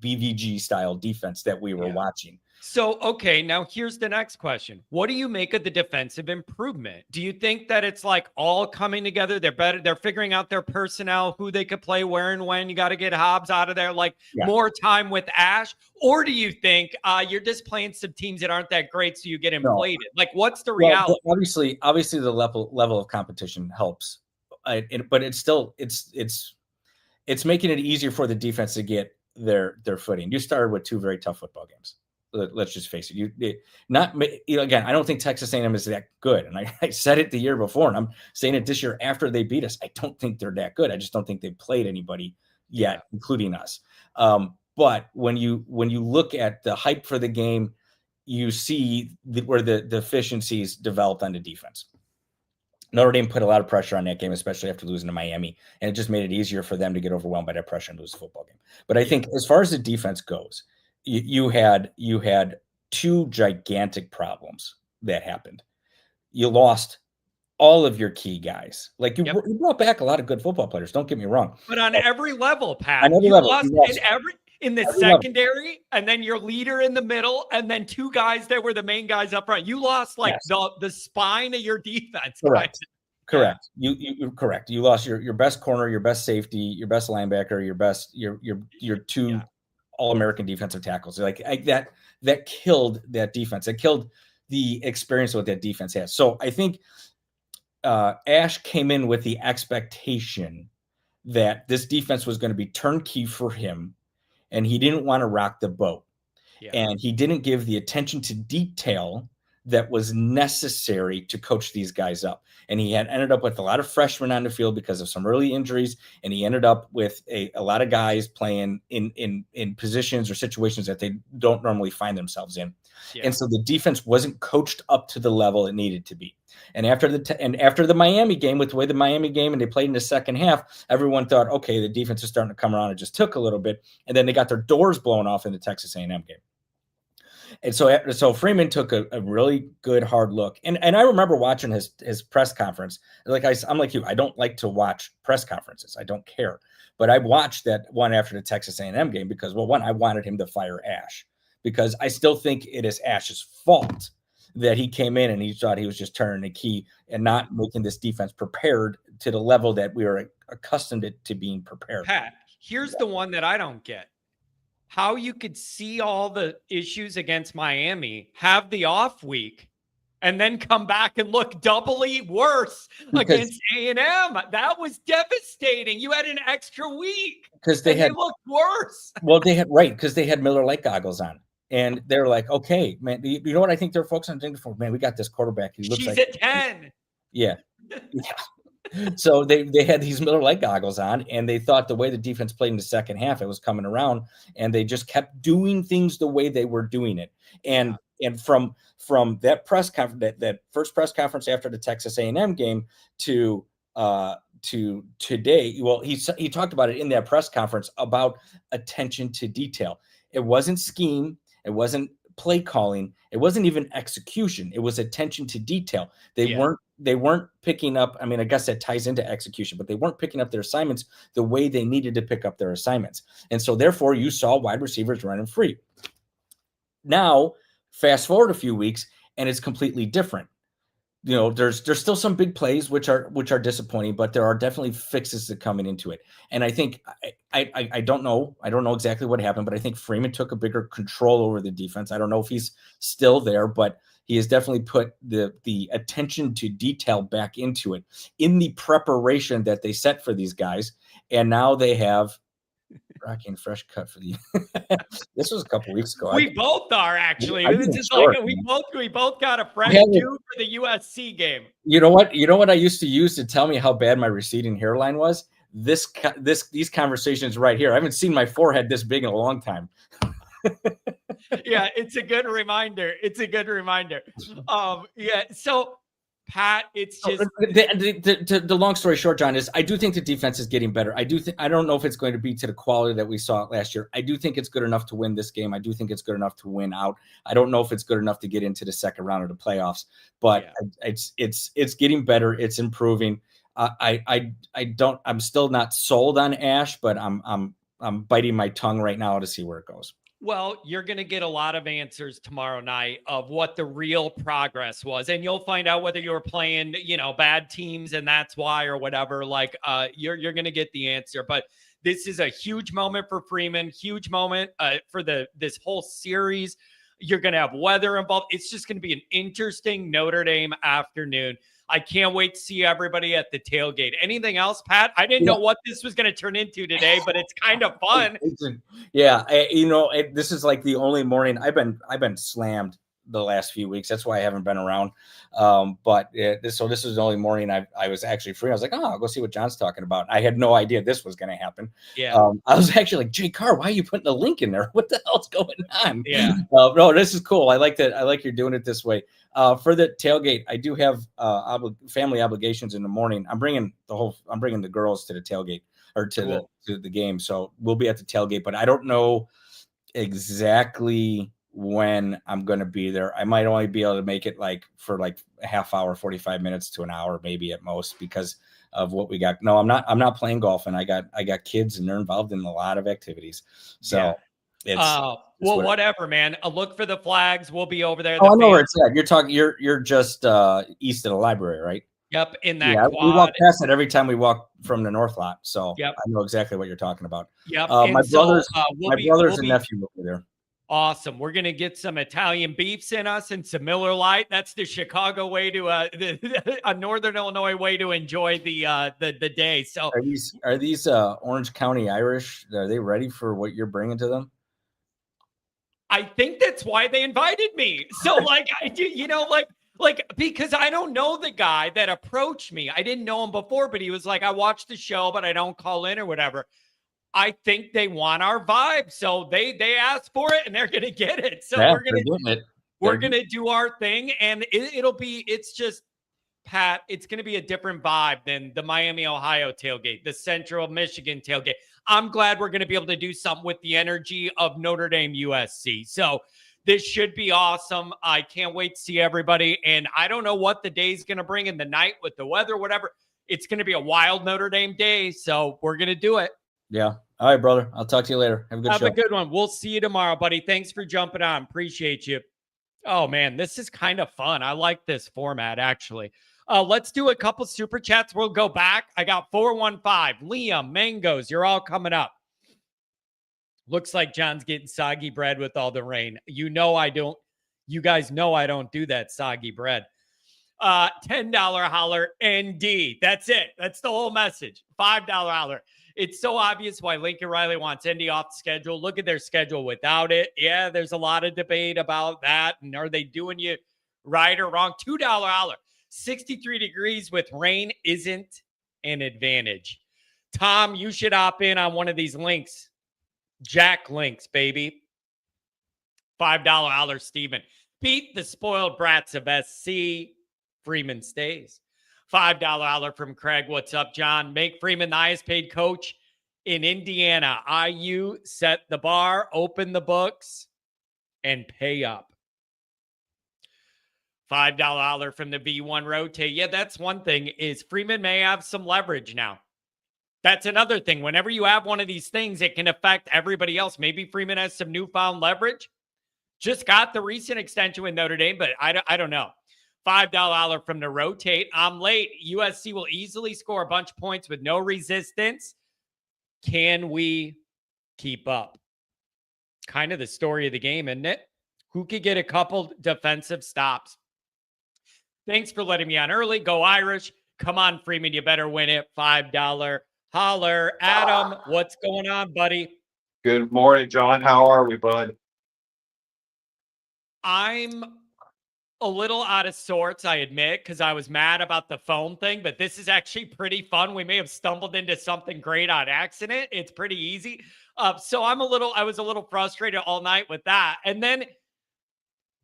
Speaker 5: BVG style defense that we were watching.
Speaker 1: So, okay, now here's the next question. What do you make of the defensive improvement? Do you think that it's like all coming together? They're better. They're figuring out their personnel, who they could play where and when. You got to get Hobbs out of there, like more time with Ash. Or do you think you're just playing some teams that aren't that great, so you get inflated? No. Like, what's the reality?
Speaker 5: Well, obviously the level of competition helps, but it's still it's making it easier for the defense to get their footing. You started with 2 very tough football games. Let's just face it. Again, I don't think Texas A&M is that good, and I said it the year before, and I'm saying it this year after they beat us. I don't think they're that good. I just don't think they've played anybody yet, including us. But when you look at the hype for the game, you see where the deficiencies developed on the defense. Notre Dame put a lot of pressure on that game, especially after losing to Miami, and it just made it easier for them to get overwhelmed by that pressure and lose the football game. But I think as far as the defense goes, you had 2 gigantic problems that happened. You lost all of your key guys. Like you brought back a lot of good football players. Don't get me wrong.
Speaker 1: But on every level, Pat,
Speaker 5: on every level,
Speaker 1: lost in the secondary, level. And then your leader in the middle, and then 2 guys that were the main guys up front. You lost the spine of your defense.
Speaker 5: Correct. Right? Correct. You're correct. You lost your best corner, your best safety, your best linebacker, your 2 All-American defensive tackles. Like that killed that defense. It killed the experience of what that defense has. So I think Ash came in with the expectation that this defense was going to be turnkey for him, and he didn't want to rock the boat. Yeah. And he didn't give the attention to detail that was necessary to coach these guys up. And he had ended up with a lot of freshmen on the field because of some early injuries. And he ended up with a lot of guys playing in positions or situations that they don't normally find themselves in. Yeah. And so the defense wasn't coached up to the level it needed to be. And after the Miami game, with the way the Miami game, and they played in the second half, everyone thought, okay, the defense is starting to come around. It just took a little bit. And then they got their doors blown off in the Texas A&M game. And so Freeman took a really good hard look. And I remember watching his press conference. I'm like you, I don't like to watch press conferences. I don't care. But I watched that one after the Texas A&M game because, well, one, I wanted him to fire Ash, because I still think it is Ash's fault that he came in and he thought he was just turning the key and not making this defense prepared to the level that we were accustomed to being prepared.
Speaker 1: Pat, here's the one that I don't get. How you could see all the issues against Miami, have the off week, and then come back and look doubly worse against A&M. That was devastating. You had an extra week
Speaker 5: because they
Speaker 1: looked worse.
Speaker 5: Well, because they had Miller Lite goggles on, and they're like, okay, man, you know what I think they're focused on? For man, we got this quarterback. He looks
Speaker 1: She's at 10.
Speaker 5: Yeah. So they had these Miller Lite goggles on, and they thought the way the defense played in the second half, it was coming around, and they just kept doing things the way they were doing it. And from that press conference, that first press conference after the Texas A&M game to today, well, he talked about it in that press conference about attention to detail. It wasn't scheme, it wasn't play calling, it wasn't even execution. It was attention to detail. They weren't picking up. I mean, I guess that ties into execution, but they weren't picking up their assignments the way they needed to pick up their assignments. And so therefore you saw wide receivers running free. Now, fast forward a few weeks and it's completely different. You know, there's still some big plays which are disappointing, but there are definitely fixes that coming into it. And I think I don't know exactly what happened, but I think Freeman took a bigger control over the defense. I don't know if he's still there, but he has definitely put the attention to detail back into it in the preparation that they set for these guys. And now they have Rocky and fresh cut for the. This was a couple weeks ago.
Speaker 1: We both are actually. This is like we both got a fresh do for the USC game.
Speaker 5: You know what I used to use to tell me how bad my receding hairline was? These conversations right here. I haven't seen my forehead this big in a long time.
Speaker 1: Yeah, it's a good reminder. It's a good reminder. Yeah. So, Pat, it's just
Speaker 5: The long story short, John, is I do think the defense is getting better. I don't know if it's going to be to the quality that we saw last year. I do think it's good enough to win this game. I do think it's good enough to win out. I don't know if it's good enough to get into the second round of the playoffs, but it's getting better. It's improving. I'm still not sold on Ash, but I'm biting my tongue right now to see where it goes.
Speaker 1: Well, you're going to get a lot of answers tomorrow night of what the real progress was. And you'll find out whether you were playing, bad teams and that's why or whatever. Like, you're going to get the answer. But this is a huge moment for Freeman, huge moment for this whole series. You're going to have weather involved. It's just going to be an interesting Notre Dame afternoon. I can't wait to see everybody at the tailgate. Anything else, Pat? I didn't know what this was going to turn into today, but it's kind of fun.
Speaker 5: Yeah, this is like the only morning I've been slammed the last few weeks. That's why I haven't been around. This is the only morning I was actually free. I was like, I'll go see what John's talking about. I had no idea this was going to happen.
Speaker 1: Yeah.
Speaker 5: I was actually like, Jay Carr, why are you putting a link in there? What the hell's going on?
Speaker 1: Yeah.
Speaker 5: No, this is cool. I like that. I like you're doing it this way. For the tailgate, I do have family obligations in the morning. I'm bringing the girls to the tailgate or to the game. So we'll be at the tailgate, but I don't know exactly when I'm going to be there. I might only be able to make it for a half hour, 45 minutes to an hour, maybe at most, because of what we got. No, I'm not playing golf, and I got kids and they're involved in a lot of activities. So it's
Speaker 1: whatever, man. Look for the flags. We'll be over there.
Speaker 5: I know where it's at. You're talking, you're just east of the library, right?
Speaker 1: Yep. In that quad.
Speaker 5: We walk past it every time we walk from the north lot. So
Speaker 1: I
Speaker 5: know exactly what you're talking about.
Speaker 1: Yep.
Speaker 5: My brothers and nephew will be there.
Speaker 1: Awesome. We're going to get some Italian beefs in us and some Miller Lite. That's the Chicago way to a Northern Illinois way to enjoy the day. So
Speaker 5: are these Orange County Irish? Are they ready for what you're bringing to them?
Speaker 1: I think that's why they invited me. So I do, because I don't know the guy that approached me. I didn't know him before, but he was like, I watched the show, but I don't call in or whatever. I think they want our vibe. So they asked for it and they're going to get it. So we're going to do our thing. And it's just, Pat, it's going to be a different vibe than the Miami, Ohio tailgate, the Central Michigan tailgate. I'm glad we're going to be able to do something with the energy of Notre Dame USC. So this should be awesome. I can't wait to see everybody. And I don't know what the day's going to bring in the night with the weather, whatever. It's going to be a wild Notre Dame day. So we're going to do it.
Speaker 5: Yeah. All right, brother. I'll talk to you later. Have a good show.
Speaker 1: Have a good one. We'll see you tomorrow, buddy. Thanks for jumping on. Appreciate you. Oh, man, this is kind of fun. I like this format, actually. Let's do a couple super chats. We'll go back. I got 415, Liam, Mangoes. You're all coming up. Looks like John's getting soggy bread with all the rain. You guys know I don't do that soggy bread. $10 holler ND. That's it. That's the whole message. $5 holler. It's so obvious why Lincoln Riley wants Indy off the schedule. Look at their schedule without it. Yeah, there's a lot of debate about that. And are they doing you right or wrong? $2 holler. 63 degrees with rain isn't an advantage. Tom, you should opt in on one of these links. Jack links, baby. $5 holler, Steven. Beat the spoiled brats of SC. Freeman stays. $5 holler from Craig. What's up, John? Make Freeman the highest paid coach in Indiana. IU set the bar, open the books, and pay up. $5 holler from the V1 Rotate. Yeah, that's one thing is Freeman may have some leverage now. That's another thing. Whenever you have one of these things, it can affect everybody else. Maybe Freeman has some newfound leverage. Just got the recent extension with Notre Dame, but I don't know. $5 holler from the Rotate. I'm late. USC will easily score a bunch of points with no resistance. Can we keep up? Kind of the story of the game, isn't it? Who could get a couple defensive stops? Thanks for letting me on early. Go Irish. Come on, Freeman. You better win it. $5 holler. Adam, what's going on, buddy?
Speaker 4: Good morning, John. How are we, bud?
Speaker 1: I'm a little out of sorts, I admit, because I was mad about the phone thing, but this is actually pretty fun. We may have stumbled into something great on accident. It's pretty easy. So I was a little frustrated all night with that. And then,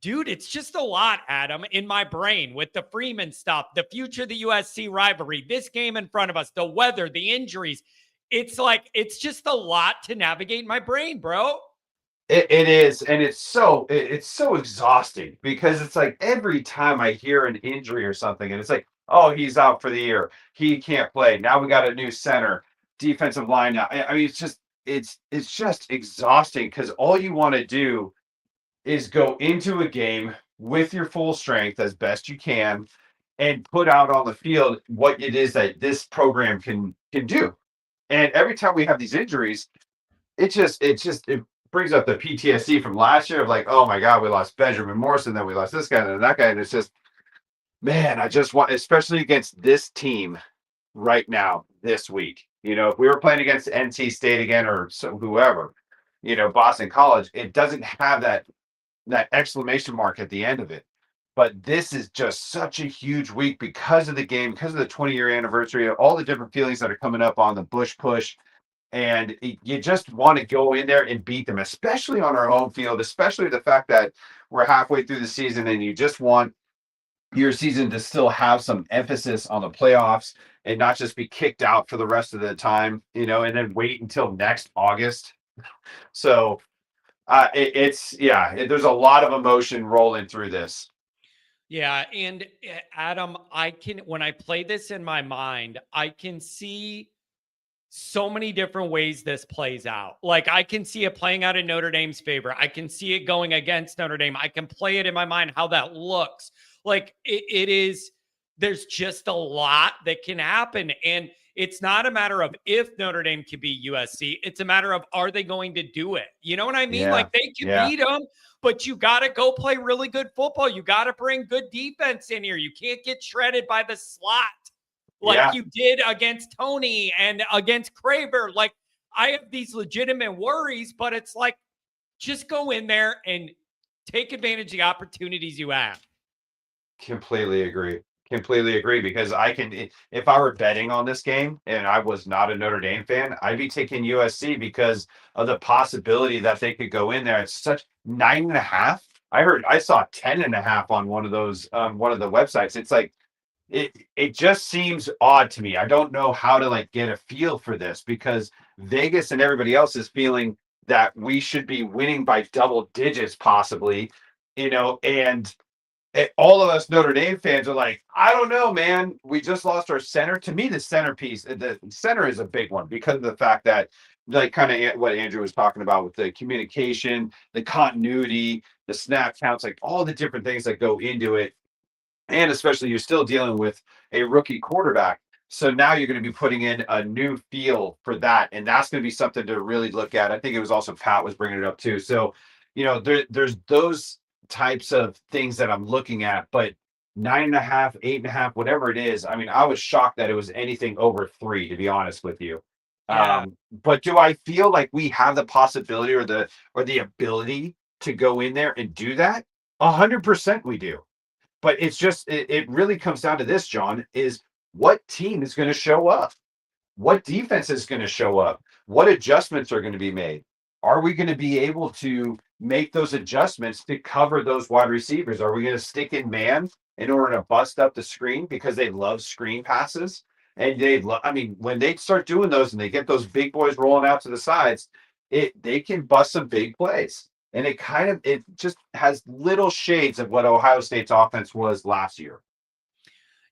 Speaker 1: dude, it's just a lot, Adam, in my brain with the Freeman stuff, the future of the USC rivalry, this game in front of us, the weather, the injuries. It's like, it's just a lot to navigate in my brain, bro.
Speaker 4: It is, and it's so exhausting because it's like every time I hear an injury or something, and it's like, oh, he's out for the year, he can't play. Now we got a new center, defensive line. Now, I mean, it's just exhausting because all you want to do is go into a game with your full strength as best you can, and put out on the field what it is that this program can do. And every time we have these injuries, it brings up the PTSD from last year of like, oh my God, we lost Benjamin Morrison, then we lost this guy and then that guy. And it's just, man, I just want, especially against this team right now, this week, if we were playing against NC State again or whoever, Boston College, it doesn't have that exclamation mark at the end of it. But this is just such a huge week because of the game, because of the 20-year anniversary, all the different feelings that are coming up on the Bush push. And you just want to go in there and beat them, especially on our home field, especially the fact that we're halfway through the season and you just want your season to still have some emphasis on the playoffs and not just be kicked out for the rest of the time, and then wait until next August. So there's a lot of emotion rolling through this.
Speaker 1: Yeah. And Adam, when I play this in my mind, I can see so many different ways this plays out. Like I can see it playing out in Notre Dame's favor. I can see it going against Notre Dame. I can play it in my mind how that looks. Like it is, there's just a lot that can happen. And it's not a matter of if Notre Dame can beat USC. It's a matter of, are they going to do it? You know what I mean?
Speaker 4: Yeah.
Speaker 1: Like they can beat them, but you got to go play really good football. You got to bring good defense in here. You can't get shredded by the slot like you did against Tony and against Craver. Like I have these legitimate worries, but it's like, just go in there and take advantage of the opportunities you have.
Speaker 4: Completely agree. Because if I were betting on this game and I was not a Notre Dame fan, I'd be taking USC because of the possibility that they could go in there. It's such 9.5. I saw 10.5 on one of those, one of the websites. It's like, it just seems odd to me. I don't know how to get a feel for this because Vegas and everybody else is feeling that we should be winning by double digits possibly, and all of us Notre Dame fans are like, I don't know, man. We just lost our center. To me, the center is a big one because of the fact that kind of what Andrew was talking about with the communication, the continuity, the snap counts, like all the different things that go into it. And especially you're still dealing with a rookie quarterback. So now you're going to be putting in a new feel for that. And that's going to be something to really look at. I think it was also Pat was bringing it up too. So, there's those types of things that I'm looking at, but 9.5, 8.5, whatever it is. I mean, I was shocked that it was anything over 3, to be honest with you.
Speaker 1: Yeah.
Speaker 4: But do I feel like we have the possibility or the ability to go in there and do that? 100% we do. But it's just, it really comes down to this, John, is what team is going to show up? What defense is going to show up? What adjustments are going to be made? Are we going to be able to make those adjustments to cover those wide receivers? Are we going to stick in man in order to bust up the screen because they love screen passes? And when they start doing those and they get those big boys rolling out to the sides, they can bust some big plays. And it just has little shades of what Ohio State's offense was last year.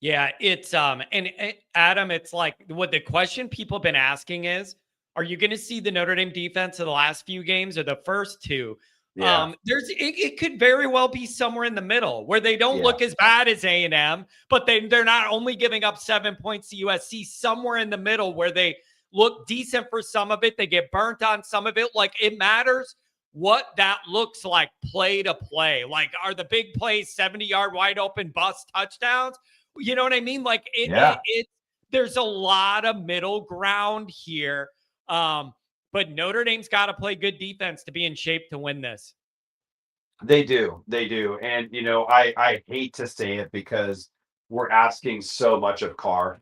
Speaker 1: Yeah, it's and Adam, it's like what the question people have been asking is, are you going to see the Notre Dame defense of the last few games or the first two?
Speaker 4: Yeah.
Speaker 1: It could very well be somewhere in the middle where they don't look as bad as A&M, but they're not only giving up 7 points to USC. Somewhere in the middle where they look decent for some of it, they get burnt on some of it. Like it matters what that looks like play to play. Like, are the big plays 70-yard wide open bust touchdowns? You know what I mean? Like there's a lot of middle ground here. But Notre Dame's got to play good defense to be in shape to win this.
Speaker 4: They do. And, I hate to say it because we're asking so much of Carr,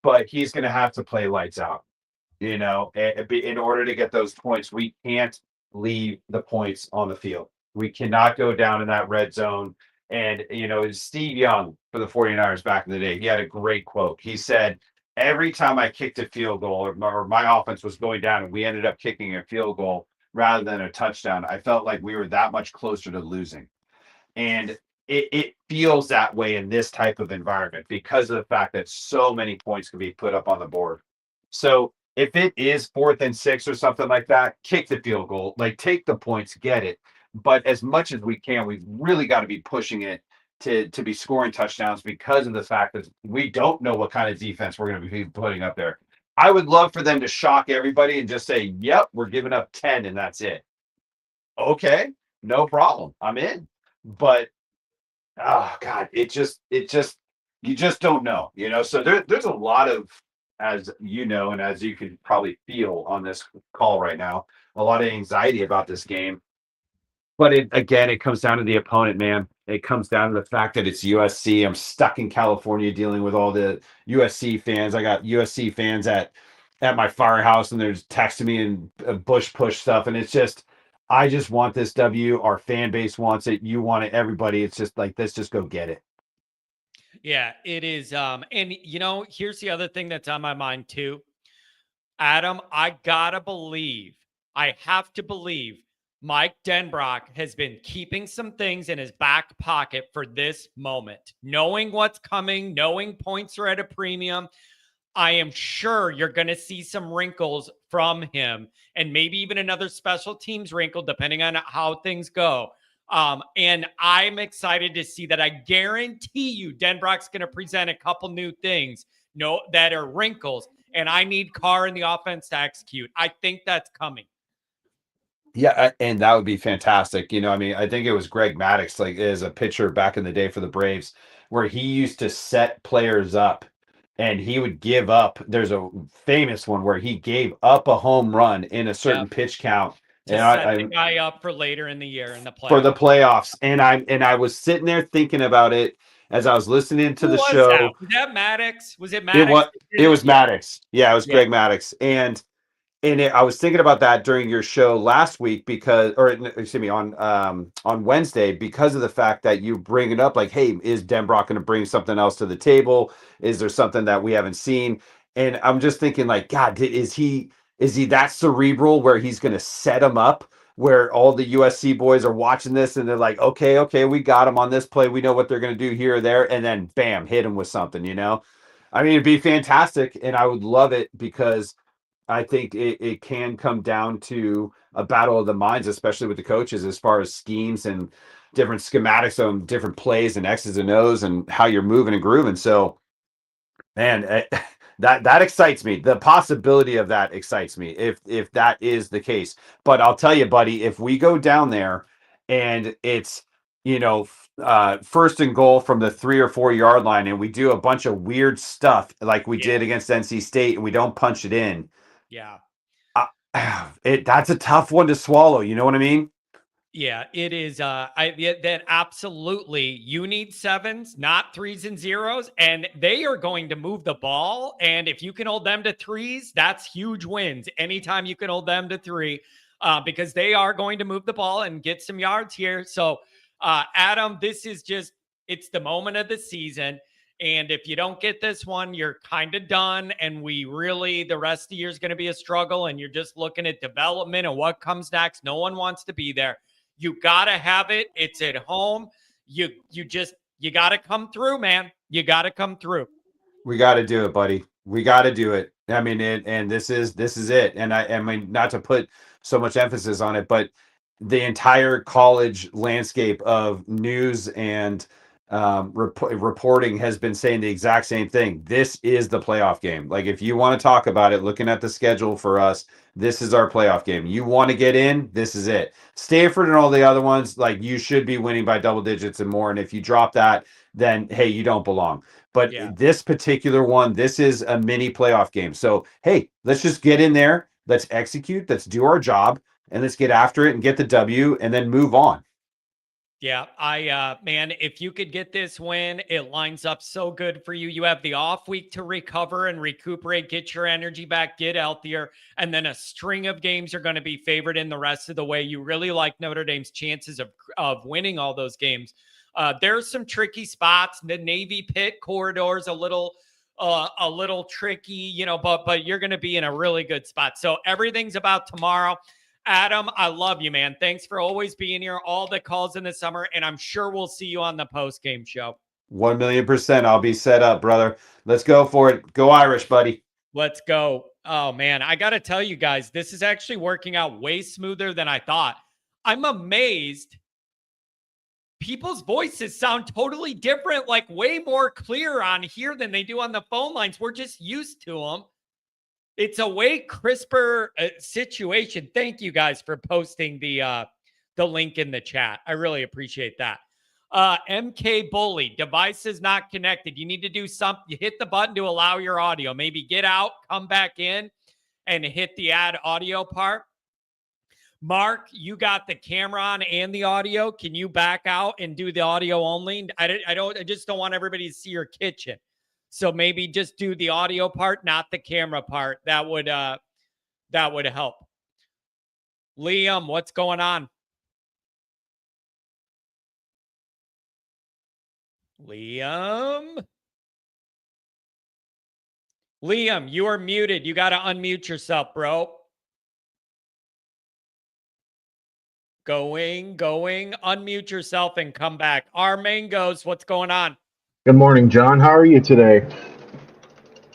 Speaker 4: but he's going to have to play lights out. in order to get those points, we can't leave the points on the field. We cannot go down in that red zone. And, Steve Young for the 49ers back in the day, he had a great quote. He said, every time I kicked a field goal or my offense was going down and we ended up kicking a field goal rather than a touchdown, I felt like we were that much closer to losing. And it feels that way in this type of environment because of the fact that so many points can be put up on the board. So if it is 4th and 6 or something like that, kick the field goal, like take the points, get it. But as much as we can, we've really got to be pushing it to be scoring touchdowns because of the fact that we don't know what kind of defense we're going to be putting up there. I would love for them to shock everybody and just say, yep, we're giving up 10 and that's it. Okay, no problem. I'm in. But oh God, you just don't know, So there's a lot of, as you know, and as you can probably feel on this call right now, a lot of anxiety about this game. But it comes down to the opponent, man. It comes down to the fact that it's USC. I'm stuck in California dealing with all the USC fans. I got USC fans at my firehouse, and they're texting me and push stuff, and it's just. I just want this W. Our fan base wants it. You want it. Everybody. It's just like, let's just go get it.
Speaker 1: Yeah, it is. And here's the other thing that's on my mind too. Adam, I have to believe Mike Denbrock has been keeping some things in his back pocket for this moment, knowing what's coming, knowing points are at a premium. I am sure you're going to see some wrinkles from him and maybe even another special teams wrinkle, depending on how things go. And I'm excited to see that. I guarantee you Denbrock's going to present a couple new things that are wrinkles, and I need Carr in the offense to execute. I think that's coming.
Speaker 4: Yeah, and that would be fantastic. I think it was Greg Maddux, like as a pitcher back in the day for the Braves, where he used to set players up. And he would give up. There's a famous one where he gave up a home run in a certain pitch count.
Speaker 1: To set the guy up for later in the year in the playoffs.
Speaker 4: For the playoffs. And I was sitting there thinking about it as I was listening to the show.
Speaker 1: Was that Maddux? Was it Maddux?
Speaker 4: It was Maddux. Yeah, it was Greg Maddux. And I was thinking about that during your show last week on Wednesday, because of the fact that you bring it up like, hey, is Denbrock going to bring something else to the table? Is there something that we haven't seen? And I'm just thinking like, God, is he that cerebral where he's going to set him up where all the USC boys are watching this and they're like, okay, we got him on this play. We know what they're going to do here or there. And then bam, hit him with something, I mean, it'd be fantastic. And I would love it because I think it can come down to a battle of the minds, especially with the coaches, as far as schemes and different schematics on different plays and X's and O's and how you're moving and grooving. So, man, that excites me. The possibility of that excites me if that is the case. But I'll tell you, buddy, if we go down there and it's, first and goal from the 3 or 4 yard line and we do a bunch of weird stuff like we did against NC State and we don't punch it in.
Speaker 1: Yeah.
Speaker 4: That's a tough one to swallow. You know what I mean?
Speaker 1: Yeah, it is. That absolutely. You need 7s, not 3s and 0s, and they are going to move the ball. And if you can hold them to 3s, that's huge wins. Anytime you can hold them to 3, because they are going to move the ball and get some yards here. So, Adam, it's the moment of the season. And if you don't get this one, you're kind of done. And the rest of the year is going to be a struggle. And you're just looking at development and what comes next. No one wants to be there. You got to have it. It's at home. You got to come through, man. You got to come through.
Speaker 4: We got to do it, buddy. We got to do it. I mean, and this is it. And I mean, not to put so much emphasis on it, but the entire college landscape of news and reporting has been saying the exact same thing. This is the playoff game. Like, if you want to talk about it, looking at the schedule for us, this is our playoff game. You want to get in, this is it. Stanford and all the other ones, like, you should be winning by double digits and more. And if you drop that, then hey, you don't belong. But this particular one, this is a mini playoff game. So hey, let's just get in there, let's execute, let's do our job, and let's get after it and get the W and then move on.
Speaker 1: Yeah, man, if you could get this win, it lines up so good for you. You have the off week to recover and recuperate, get your energy back, get healthier, and then a string of games are going to be favored in the rest of the way. You really like Notre Dame's chances of winning all those games. There's some tricky spots. The Navy Pitt corridor is a little tricky, you know, but you're going to be in a really good spot. So everything's about tomorrow. Adam, I love you, man. Thanks for always being here, all the calls in the summer, and I'm sure we'll see you on the post-game show.
Speaker 4: 1,000,000%. I'll be set up, brother. Let's go for it. Go Irish, buddy.
Speaker 1: Let's go. Oh, man, I got to tell you guys, this is actually working out way smoother than I thought. I'm amazed. People's voices sound totally different, like way more clear on here than they do on the phone lines. We're just used to them. It's a way crisper situation. Thank you guys for posting the link in the chat. I really appreciate that. MK Bully, device is not connected. You need to do something. You hit the button to allow your audio. Maybe get out, come back in, and hit the add audio part. Mark, you got the camera on and the audio. Can you back out and do the audio only? I just don't want everybody to see your kitchen. So maybe just do the audio part, not the camera part. That would help. Liam, what's going on? Liam, you are muted. You got to unmute yourself, bro. Going. Unmute yourself and come back. Our Mangoes, what's going on?
Speaker 6: Good morning, John. How are you today?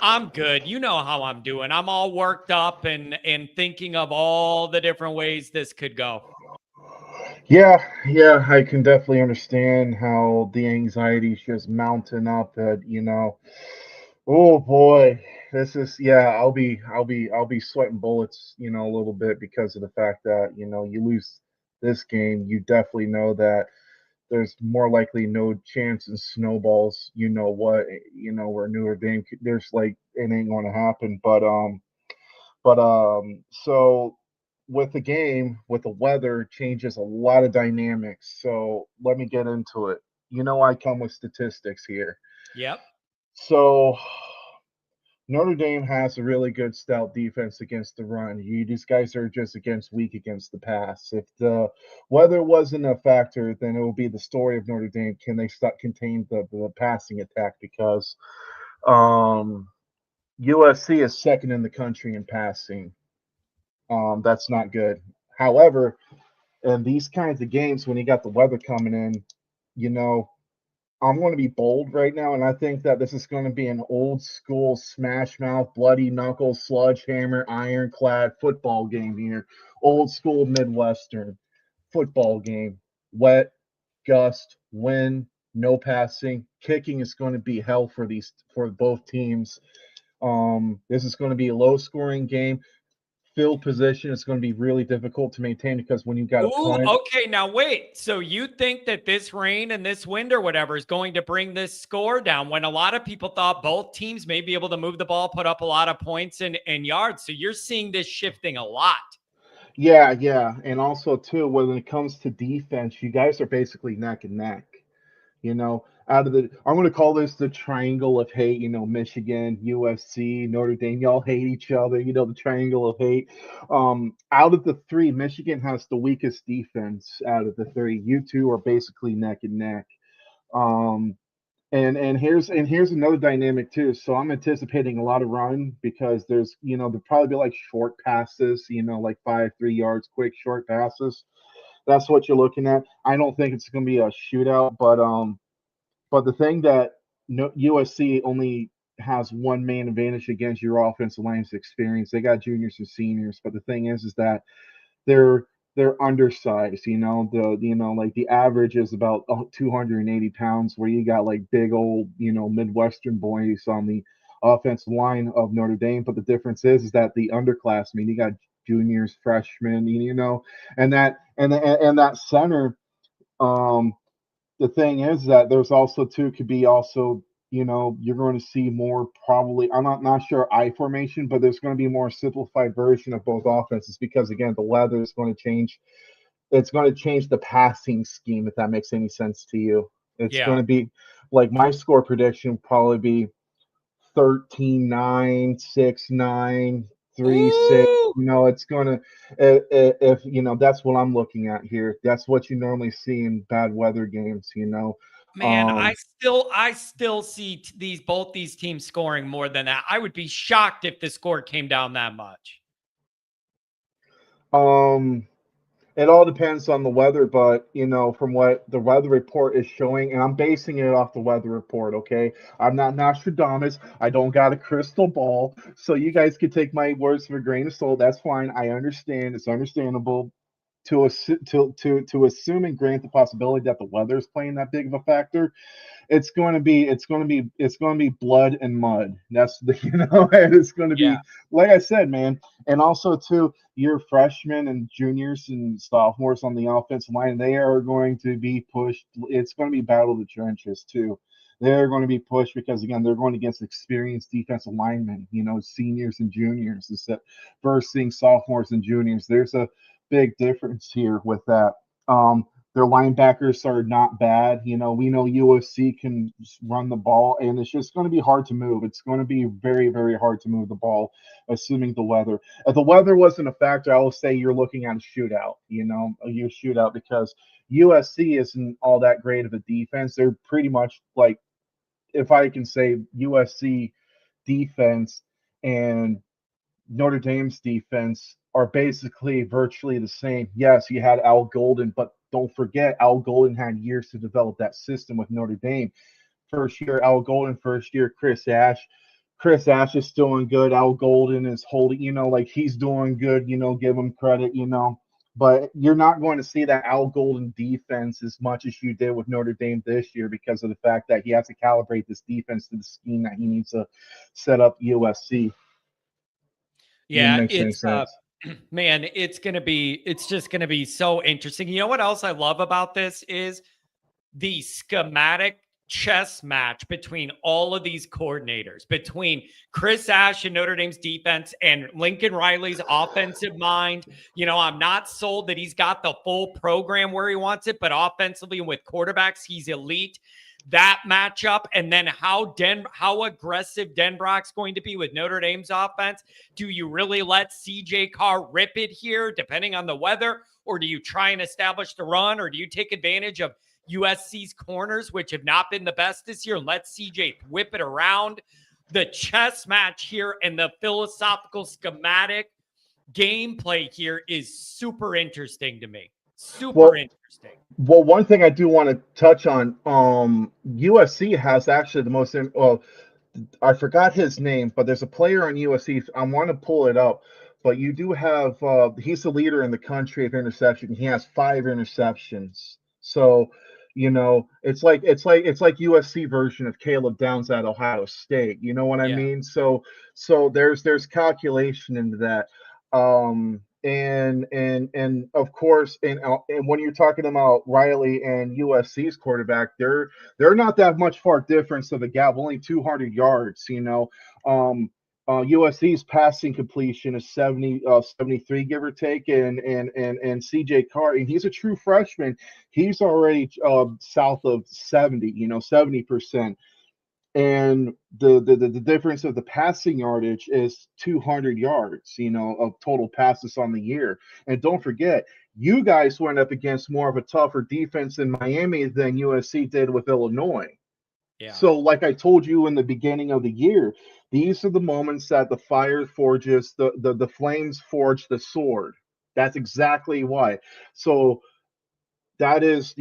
Speaker 1: I'm good. You know how I'm doing. I'm all worked up and thinking of all the different ways this could go.
Speaker 6: Yeah, I can definitely understand how the anxiety's just mounting up. Oh boy, this is I'll be sweating bullets, a little bit because of the fact that you lose this game. You definitely know that there's more likely no chance in snowballs. Where Notre Dame, there's like it ain't going to happen. So with the game, with the weather, changes a lot of dynamics. So let me get into it. I come with statistics here.
Speaker 1: Yep.
Speaker 6: So Notre Dame has a really good stout defense against the run. These guys are just weak against the pass. If the weather wasn't a factor, then it will be the story of Notre Dame. Can they contain the passing attack? Because USC is second in the country in passing. That's not good. However, in these kinds of games, when you got the weather coming in, I'm going to be bold right now, and I think that this is going to be an old school smash mouth, bloody knuckles, sledgehammer, ironclad football game here. Old school Midwestern football game. Wet, gust, wind, no passing. Kicking is going to be hell for both teams. This is going to be a low scoring game. Field position is going to be really difficult to maintain because when you got a punt.
Speaker 1: Okay, now wait. So you think that this rain and this wind or whatever is going to bring this score down when a lot of people thought both teams may be able to move the ball, put up a lot of points and yards. So you're seeing this shifting a lot.
Speaker 6: Yeah. And also, too, when it comes to defense, you guys are basically neck and neck. I'm going to call this the triangle of hate, Michigan, USC, Notre Dame, y'all hate each other, the triangle of hate. Out of the three, Michigan has the weakest defense out of the three. You two are basically neck and neck. And here's another dynamic too. So I'm anticipating a lot of run because there's, there'll probably be like short passes, like 5-3 yards, quick short passes. That's what you're looking at. I don't think it's going to be a shootout, but the thing that USC only has one main advantage against your offensive line's experience. They got juniors and seniors, but the thing is that they're undersized. Like the average is about 280 pounds, where you got like big old Midwestern boys on the offensive line of Notre Dame. But the difference is that the underclassmen, you got juniors, freshmen, and that center. The thing is that there's also could be also, you're going to see more probably, I'm not sure I formation, but there's going to be more simplified version of both offenses because again, the weather is going to change it's going to change the passing scheme, if that makes any sense to you. It's
Speaker 1: Yeah.
Speaker 6: going to be like my score prediction would probably be 13-9, 6-9, 3-6.
Speaker 1: Ooh,
Speaker 6: It's going to, if that's what I'm looking at here. That's what you normally see in bad weather games.
Speaker 1: man, I still see both these teams scoring more than that. I would be shocked if the score came down that much.
Speaker 6: It all depends on the weather, but from what the weather report is showing, and I'm basing it off the weather report, okay? I'm not Nostradamus. I don't got a crystal ball, so you guys can take my words for a grain of salt. That's fine. I understand. It's understandable to assume and grant the possibility that the weather is playing that big of a factor. It's going to be blood and mud. That's and it's going to
Speaker 1: Yeah.
Speaker 6: be, like I said, man. And also too, your freshmen and juniors and sophomores on the offensive line, they are going to be pushed. It's going to be battle of the trenches too. They're going to be pushed because again, they're going against experienced defensive linemen, seniors and juniors instead versus sophomores and juniors. There's a big difference here with that. Their linebackers are not bad. We know USC can run the ball, and it's just going to be hard to move. It's going to be very, very hard to move the ball, assuming the weather. If the weather wasn't a factor, I will say you're looking at a shootout, a shootout because USC isn't all that great of a defense. They're pretty much like, if I can say, USC defense and Notre Dame's defense are basically virtually the same. Yes, you had Al Golden, but don't forget, Al Golden had years to develop that system with Notre Dame. First year, Al Golden. First year, Chris Ash. Chris Ash is doing good. Al Golden is holding, like he's doing good, give him credit. But you're not going to see that Al Golden defense as much as you did with Notre Dame this year because of the fact that he has to calibrate this defense to the scheme that he needs to set up USC.
Speaker 1: Yeah,
Speaker 6: Makes any sense.
Speaker 1: Man, it's just gonna be so interesting. You know what else I love about this is the schematic chess match between all of these coordinators, between Chris Ash and Notre Dame's defense and Lincoln Riley's offensive mind. I'm not sold that he's got the full program where he wants it, but offensively and with quarterbacks, he's elite. That matchup, and then how aggressive Denbrock's going to be with Notre Dame's offense. Do you really let CJ Carr rip it here, depending on the weather, or do you try and establish the run, or do you take advantage of USC's corners, which have not been the best this year, and let CJ whip it around? The chess match here and the philosophical schematic gameplay here is super interesting to me. Super interesting.
Speaker 6: Well, one thing I do want to touch on, USC has actually the most, I forgot his name, but there's a player on USC. I want to pull it up, but you do have, he's the leader in the country of interception. He has 5 interceptions. So, it's like USC version of Caleb Downs at Ohio State. You know what I mean? So there's calculation into that. And of course, and when you're talking about Riley and USC's quarterback, they're not that much far difference of the gap, only 200 yards. USC's passing completion is 73, give or take, and CJ Carr, and he's a true freshman. He's already south of 70, 70%. And the difference of the passing yardage is 200 yards, of total passes on the year. And don't forget, you guys went up against more of a tougher defense in Miami than USC did with Illinois.
Speaker 1: Yeah.
Speaker 6: So, like I told you in the beginning of the year, these are the moments that the fire forges, the flames forge the sword. That's exactly why. So that is,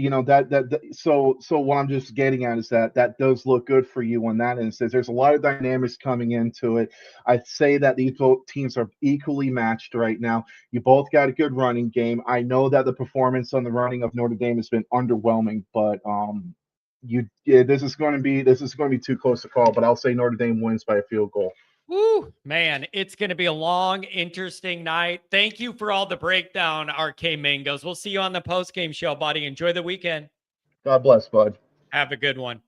Speaker 6: so what I'm just getting at is that does look good for you on that instance. There's a lot of dynamics coming into it. I'd say that these both teams are equally matched right now. You both got a good running game. I know that the performance on the running of Notre Dame has been underwhelming, but this is going to be too close to call. But I'll say Notre Dame wins by a field goal.
Speaker 1: Woo, man, it's going to be a long, interesting night. Thank you for all the breakdown, RK Mangos. We'll see you on the post-game show, buddy. Enjoy the weekend.
Speaker 6: God bless, bud.
Speaker 1: Have a good one.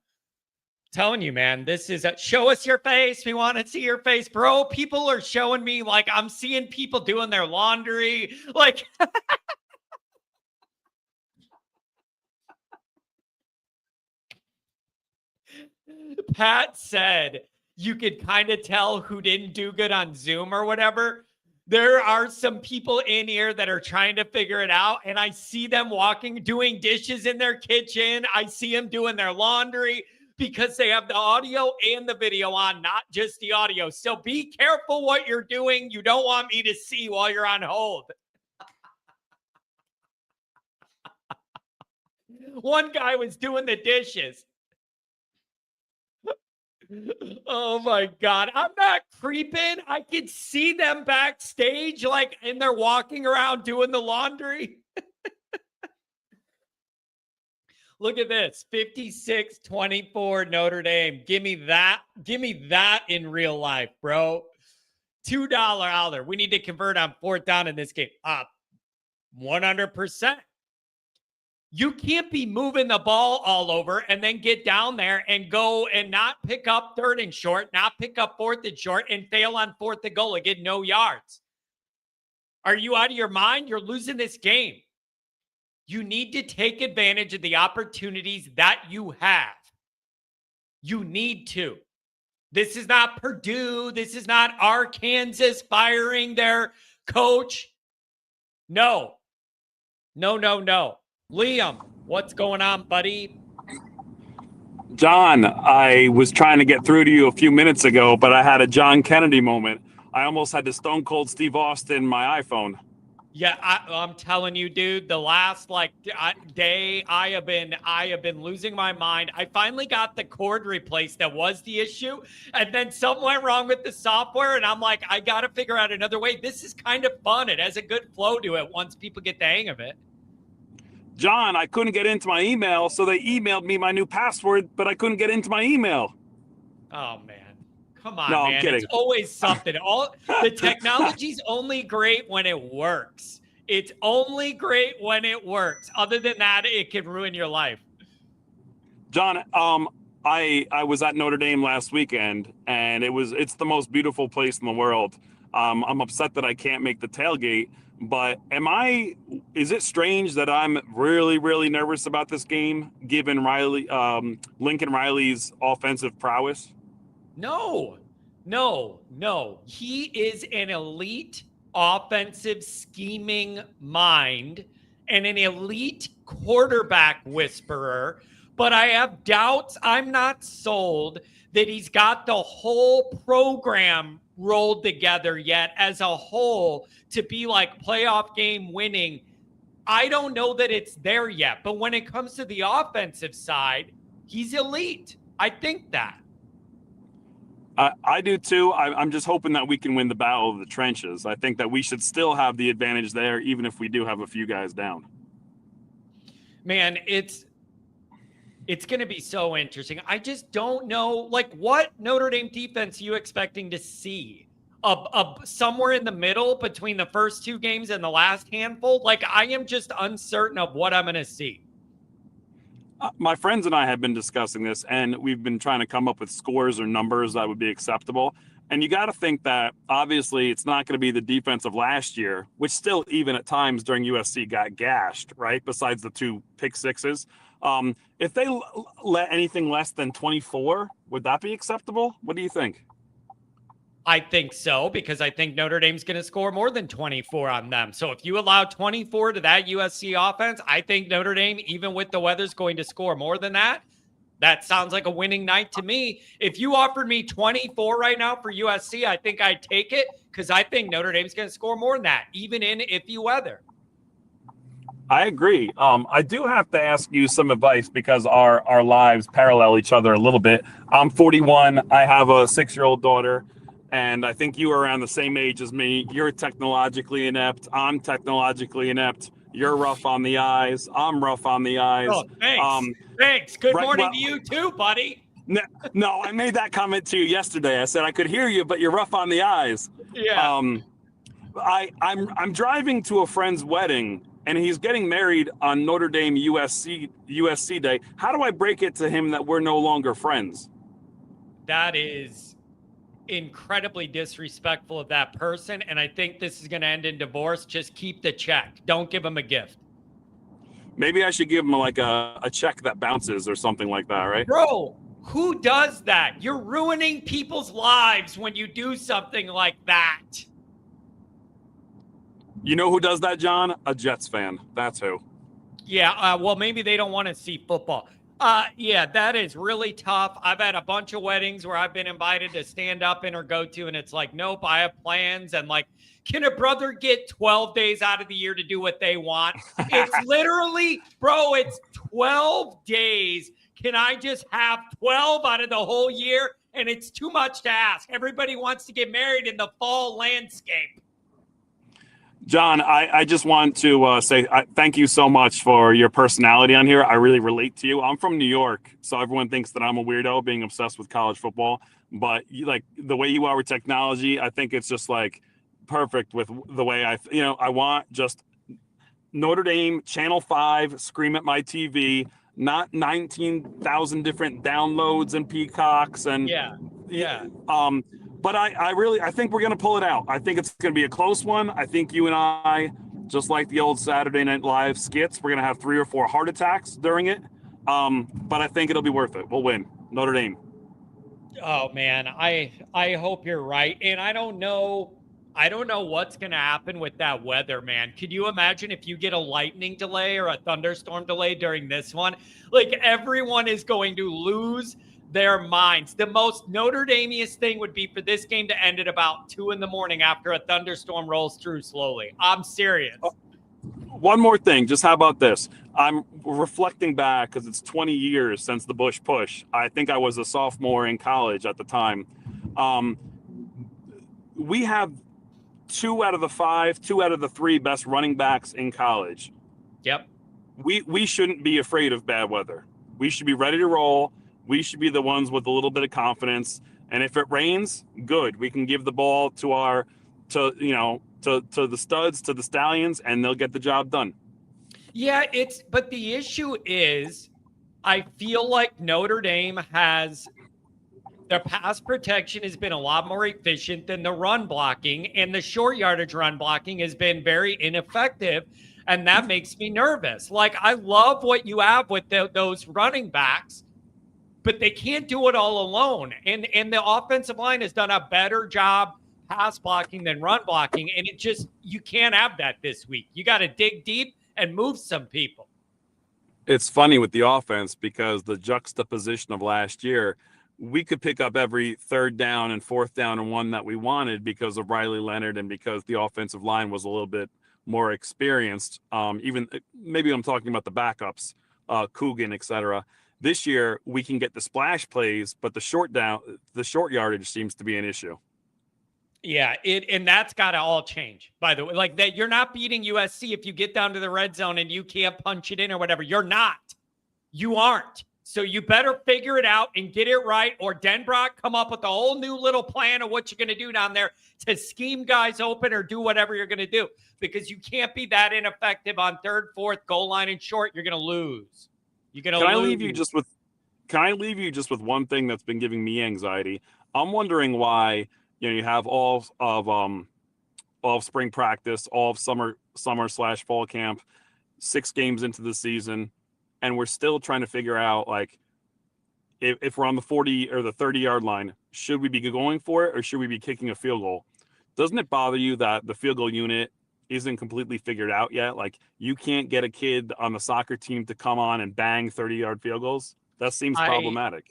Speaker 1: Telling you, man, this is show us your face. We want to see your face, bro. People are showing me, like, I'm seeing people doing their laundry. Like, Pat said you could kind of tell who didn't do good on Zoom or whatever. There are some people in here that are trying to figure it out, and I see them doing dishes in their kitchen. I see them doing their laundry because they have the audio and the video on, not just the audio. So be careful what you're doing. You don't want me to see while you're on hold. One guy was doing the dishes. Oh my God. I'm not creeping. I can see them backstage, and they're walking around doing the laundry. Look at this. 56-24 Notre Dame. Give me that. Give me that in real life, bro. $2 out there. We need to convert on 4th down in this game. 100%. You can't be moving the ball all over and then get down there and go and not pick up 3rd and short, not pick up 4th and short, and fail on 4th and goal and get no yards. Are you out of your mind? You're losing this game. You need to take advantage of the opportunities that you have. You need to. This is not Purdue. This is not Arkansas firing their coach. No. Liam, what's going on, buddy?
Speaker 7: John, I was trying to get through to you a few minutes ago, but I had a John Kennedy moment. I almost had to Stone Cold Steve Austin my iPhone.
Speaker 1: Yeah, I'm telling you, dude, the last day I have been losing my mind. I finally got the cord replaced. That was the issue. And then something went wrong with the software. And I'm like, I got to figure out another way. This is kind of fun. It has a good flow to it once people get the hang of it.
Speaker 7: John, I couldn't get into my email, so they emailed me my new password, but I couldn't get into my email.
Speaker 1: Oh, man. Come on,
Speaker 7: No,
Speaker 1: man.
Speaker 7: I'm kidding.
Speaker 1: It's always something. The technology's only great when it works. It's only great when it works. Other than that, it can ruin your life.
Speaker 7: John, I was at Notre Dame last weekend, and it's the most beautiful place in the world. I'm upset that I can't make the tailgate, but is it strange that I'm really, really nervous about this game, given Lincoln Riley's offensive prowess?
Speaker 1: No. He is an elite offensive scheming mind and an elite quarterback whisperer, but I have doubts. I'm not sold that he's got the whole program rolled together yet as a whole to be like playoff game winning. I don't know that it's there yet, but when it comes to the offensive side, he's elite. I think that.
Speaker 7: I do too. I'm just hoping that we can win the battle of the trenches. I think that we should still have the advantage there, even if we do have a few guys down.
Speaker 1: Man, it's going to be so interesting. I just don't know, what Notre Dame defense are you expecting to see? Somewhere in the middle between the first 2 games and the last handful? I am just uncertain of what I'm going to see.
Speaker 7: My friends and I have been discussing this, and we've been trying to come up with scores or numbers that would be acceptable. And you got to think that, obviously, it's not going to be the defense of last year, which still, even at times during USC, got gashed, right? Besides the 2 pick sixes. If they let anything less than 24, would that be acceptable? What do you think?
Speaker 1: I think so, because I think Notre Dame's going to score more than 24 on them. So if you allow 24 to that USC offense, I think Notre Dame, even with the weather, is going to score more than that. That sounds like a winning night to me. If you offered me 24 right now for USC, I think I'd take it, because I think Notre Dame's going to score more than that, even in iffy weather.
Speaker 7: I agree. I do have to ask you some advice because our lives parallel each other a little bit. I'm 41. I have a 6-year-old daughter. And I think you are around the same age as me. You're technologically inept. I'm technologically inept. You're rough on the eyes. I'm rough on the eyes.
Speaker 1: Oh, thanks. Thanks. Good morning to you too, buddy.
Speaker 7: No, I made that comment to you yesterday. I said I could hear you, but you're rough on the eyes.
Speaker 1: Yeah.
Speaker 7: I'm driving to a friend's wedding, and he's getting married on Notre Dame USC Day. How do I break it to him that we're no longer friends?
Speaker 1: That is incredibly disrespectful of that person, and I think this is going to end in divorce. Just keep the check. Don't give him a gift.
Speaker 7: Maybe I should give him a check that bounces or something like that, right?
Speaker 1: Bro, Who does that? You're ruining people's lives when you do something like that.
Speaker 7: You know who does that, John? A Jets fan. That's who.
Speaker 1: Yeah, well, maybe they don't want to see football. Yeah, that is really tough. I've had a bunch of weddings where I've been invited to stand up in or go to, and it's like, nope, I have plans. And like, can a brother get 12 days out of the year to do what they want? It's literally, bro, it's 12 days. Can I just have 12 out of the whole year? And it's too much to ask. Everybody wants to get married in the fall landscape.
Speaker 7: John, I just want to say thank you so much for your personality on here. I really relate to you. I'm from New York, so everyone thinks that I'm a weirdo being obsessed with college football. But like the way you are with technology, I think it's just like perfect with the way I want just Notre Dame, Channel 5, scream at my TV, not 19,000 different downloads and peacocks and
Speaker 1: yeah.
Speaker 7: But I think we're going to pull it out. I think it's going to be a close one. I think you and I, just like the old Saturday Night Live skits, we're going to have 3 or 4 heart attacks during it. But I think it'll be worth it. We'll win. Notre Dame.
Speaker 1: Oh man, I hope you're right. And I don't know what's going to happen with that weather, man. Could you imagine if you get a lightning delay or a thunderstorm delay during this one? Like everyone is going to lose their minds. The most Notre Dame-iest thing would be for this game to end at about 2 a.m. after a thunderstorm rolls through slowly. I'm serious.
Speaker 7: One more thing. Just how about this? I'm reflecting back because it's 20 years since the Bush push. I think I was a sophomore in college at the time. We have 2 out of the 5, 2 out of the 3 best running backs in college.
Speaker 1: Yep.
Speaker 7: We shouldn't be afraid of bad weather. We should be ready to roll. We should be the ones with a little bit of confidence. And if it rains, good. We can give the ball to the studs, to the stallions, and they'll get the job done.
Speaker 1: Yeah, but the issue is I feel like Notre Dame their pass protection has been a lot more efficient than the run blocking, and the short yardage run blocking has been very ineffective. And that makes me nervous. Like, I love what you have with those running backs, but they can't do it all alone. And the offensive line has done a better job pass blocking than run blocking. And you can't have that this week. You got to dig deep and move some people.
Speaker 7: It's funny with the offense because the juxtaposition of last year, we could pick up every 3rd down and 4th down and 1 that we wanted because of Riley Leonard and because the offensive line was a little bit more experienced. Even maybe I'm talking about the backups, Coogan, etc. This year we can get the splash plays, but the short yardage seems to be an issue.
Speaker 1: Yeah, and that's got to all change, by the way. Like that, you're not beating USC if you get down to the red zone and you can't punch it in or whatever. You're not. You aren't. So you better figure it out and get it right, or Denbrock come up with a whole new little plan of what you're going to do down there to scheme guys open or do whatever you're going to do, because you can't be that ineffective on 3rd, 4th, goal line and short. You're going to lose. Can I leave you just with one thing that's been giving me anxiety? I'm wondering why you have all of spring practice, all of summer/fall camp, 6 games into the season, and we're still trying to figure out like if we're on the 40 or the 30-yard line, should we be going for it or should we be kicking a field goal? Doesn't it bother you that the field goal unit isn't completely figured out yet? Like, you can't get a kid on the soccer team to come on and bang 30-yard field goals? That seems problematic.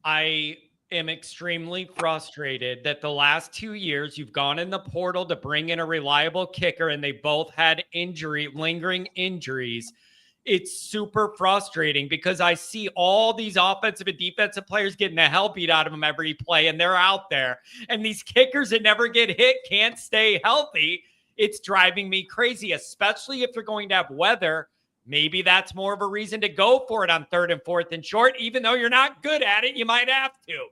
Speaker 1: I am extremely frustrated that the last 2 years you've gone in the portal to bring in a reliable kicker and they both had lingering injuries. It's super frustrating because I see all these offensive and defensive players getting the hell beat out of them every play, and they're out there. And these kickers that never get hit can't stay healthy. It's driving me crazy, especially if you're going to have weather. Maybe that's more of a reason to go for it on 3rd and 4th and short. Even though you're not good at it, you might have to.